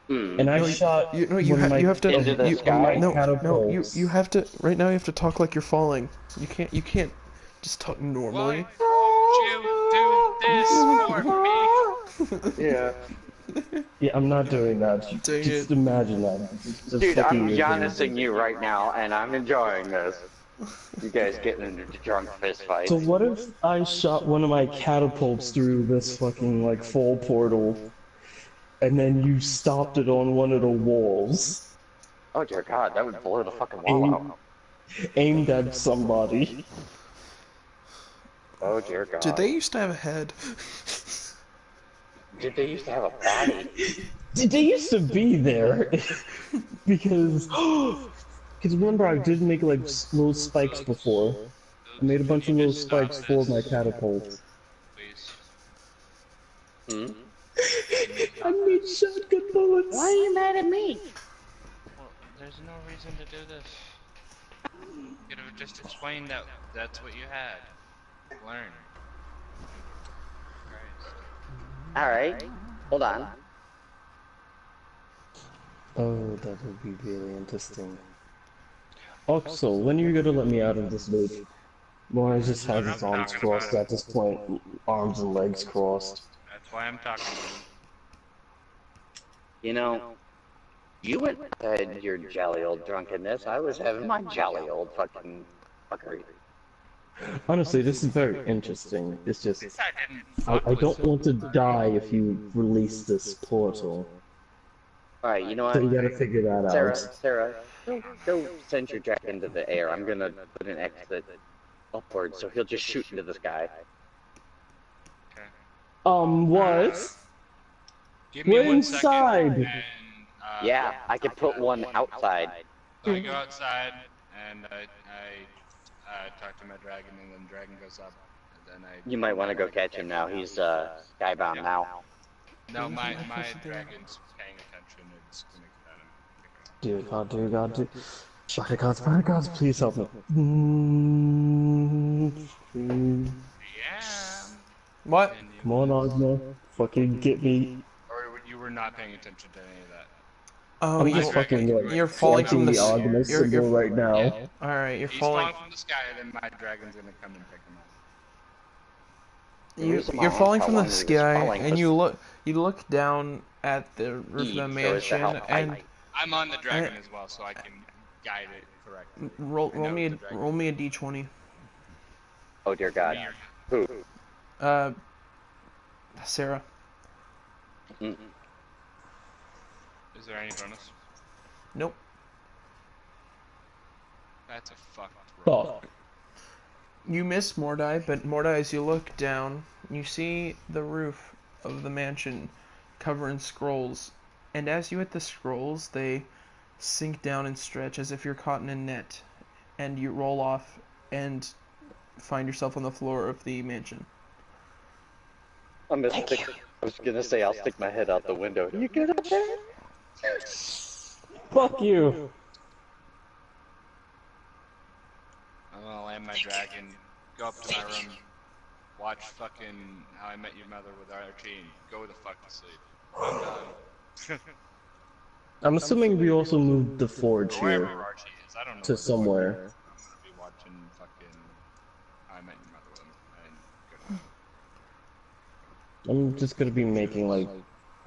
And I shot you have to into the sky? you have to right now. You have to talk like you're falling. You can't just talk normally. Why won't you do this for me? Yeah. Yeah, I'm not doing that. Just imagine that. Dude, I'm Giannising you right now, and I'm enjoying this. You guys getting into drunk fist fights. So what if I shot one of my catapults through this fucking, like, full portal, and then you stopped it on one of the walls? Oh dear God, that would blow the fucking wall out. Aimed at somebody. Oh dear God. Did they used to have a head? Did they used to have a body? They used to be there. Because remember I did make, like, little spikes before. I made a bunch of little spikes for my catapult. Please. I made shotgun bullets. Why are you mad at me? Well, there's no reason to do this. You could have just explained that that's what you had. Learn. Alright, hold on. Oh, that would be really interesting. Also, when are you gonna let me out of this loop? Moira just has his arms crossed at this point. Arms and legs crossed. That's why I'm talking to you. You know, you went had your jolly old drunkenness. I was having my jolly old fucking fuckery. Honestly, this is very interesting. It's just, I don't want to die if you release this portal. Alright, you know what? So you gotta figure that out. Sarah, go send your dragon into the air. I'm gonna put an exit upward so he'll just shoot into the sky. What? Give me We're 1 second, inside! and, Yeah, I can put one outside. So I go outside, and I talk to my dragon, and then the dragon goes up, and then I... You might want to go catch him now. He's skybound now. No, my dragon's paying attention. It's gonna get at him. God, dude. Spider gods, please help me. Yeah. What? Come on, Ozma. Fucking get me. Or you were not paying attention to any of that. Oh, I'm just fucking like, you're falling from the Ogma symbol right now. Alright, you're He's falling. falling from the sky, and then my dragon's gonna come and pick him up. You're falling from the How long sky, he was falling, and you look down at the roof of the mansion, and I'm on the dragon as well, so I can guide it correctly. roll me a d20. Oh dear God. Who? Sarah. Mm-mm. Is there any bonus? Nope. That's a fucked roll. Fuck. You miss Mordai, but Mordai, as you look down, you see the roof of the mansion covered in scrolls, and as you hit the scrolls, they sink down and stretch as if you're caught in a net, and you roll off and find yourself on the floor of the mansion. I was gonna say I'll stick my head out the window. You get up there? Fuck you. I'm gonna land my dragon, go up to my room, watch fucking How I Met Your Mother with Archie, and go the fuck to sleep. I'm done. I'm assuming we also moved the forge Wherever here Archie is, I don't know. to somewhere. I'm gonna be watching fucking How I Met Your Mother with him, and good night. I'm just gonna be making like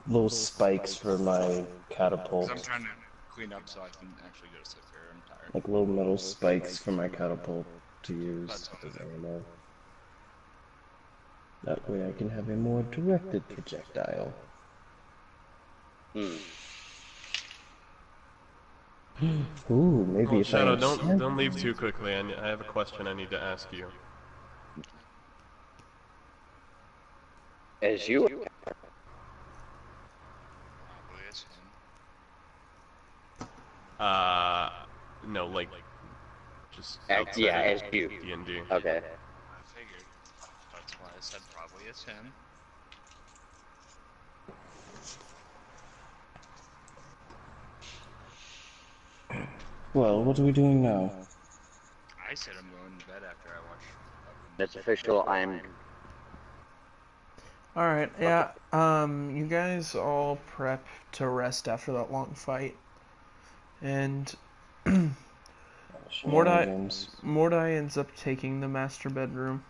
little spikes for my catapult. 'Cause I'm trying to clean up so I can actually go to sleep here. I'm tired. Like little metal spikes for my catapult to use as ammo. That way I can have a more directed projectile. Ooh, maybe Well, if I Shadow, enchant... don't leave too quickly. I have a question I need to ask you. As you... Probably it's him. No, like, just yeah, outside as of you. D&D. Okay. I figured. That's why I said probably it's him. Well, what are we doing now? I said I'm going to bed after I watch. That's official. I'm... Alright, yeah, you guys all prep to rest after that long fight. And Mordai ends up taking the master bedroom.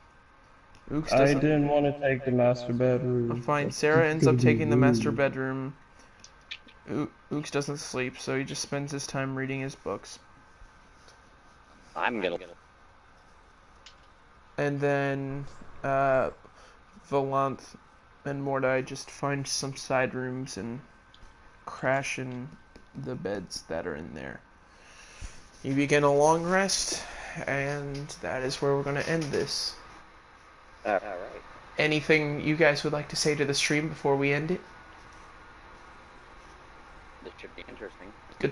Ooks I doesn't. didn't want to take the master bedroom. Fine, Sarah ends up taking the master bedroom. Ooks doesn't sleep, so he just spends his time reading his books. I'm gonna... And then, Valanth and Mordai just find some side rooms and crash in the beds that are in there. You begin a long rest, and that is where we're going to end this. Alright. Anything you guys would like to say to the stream before we end it? This should be interesting. Good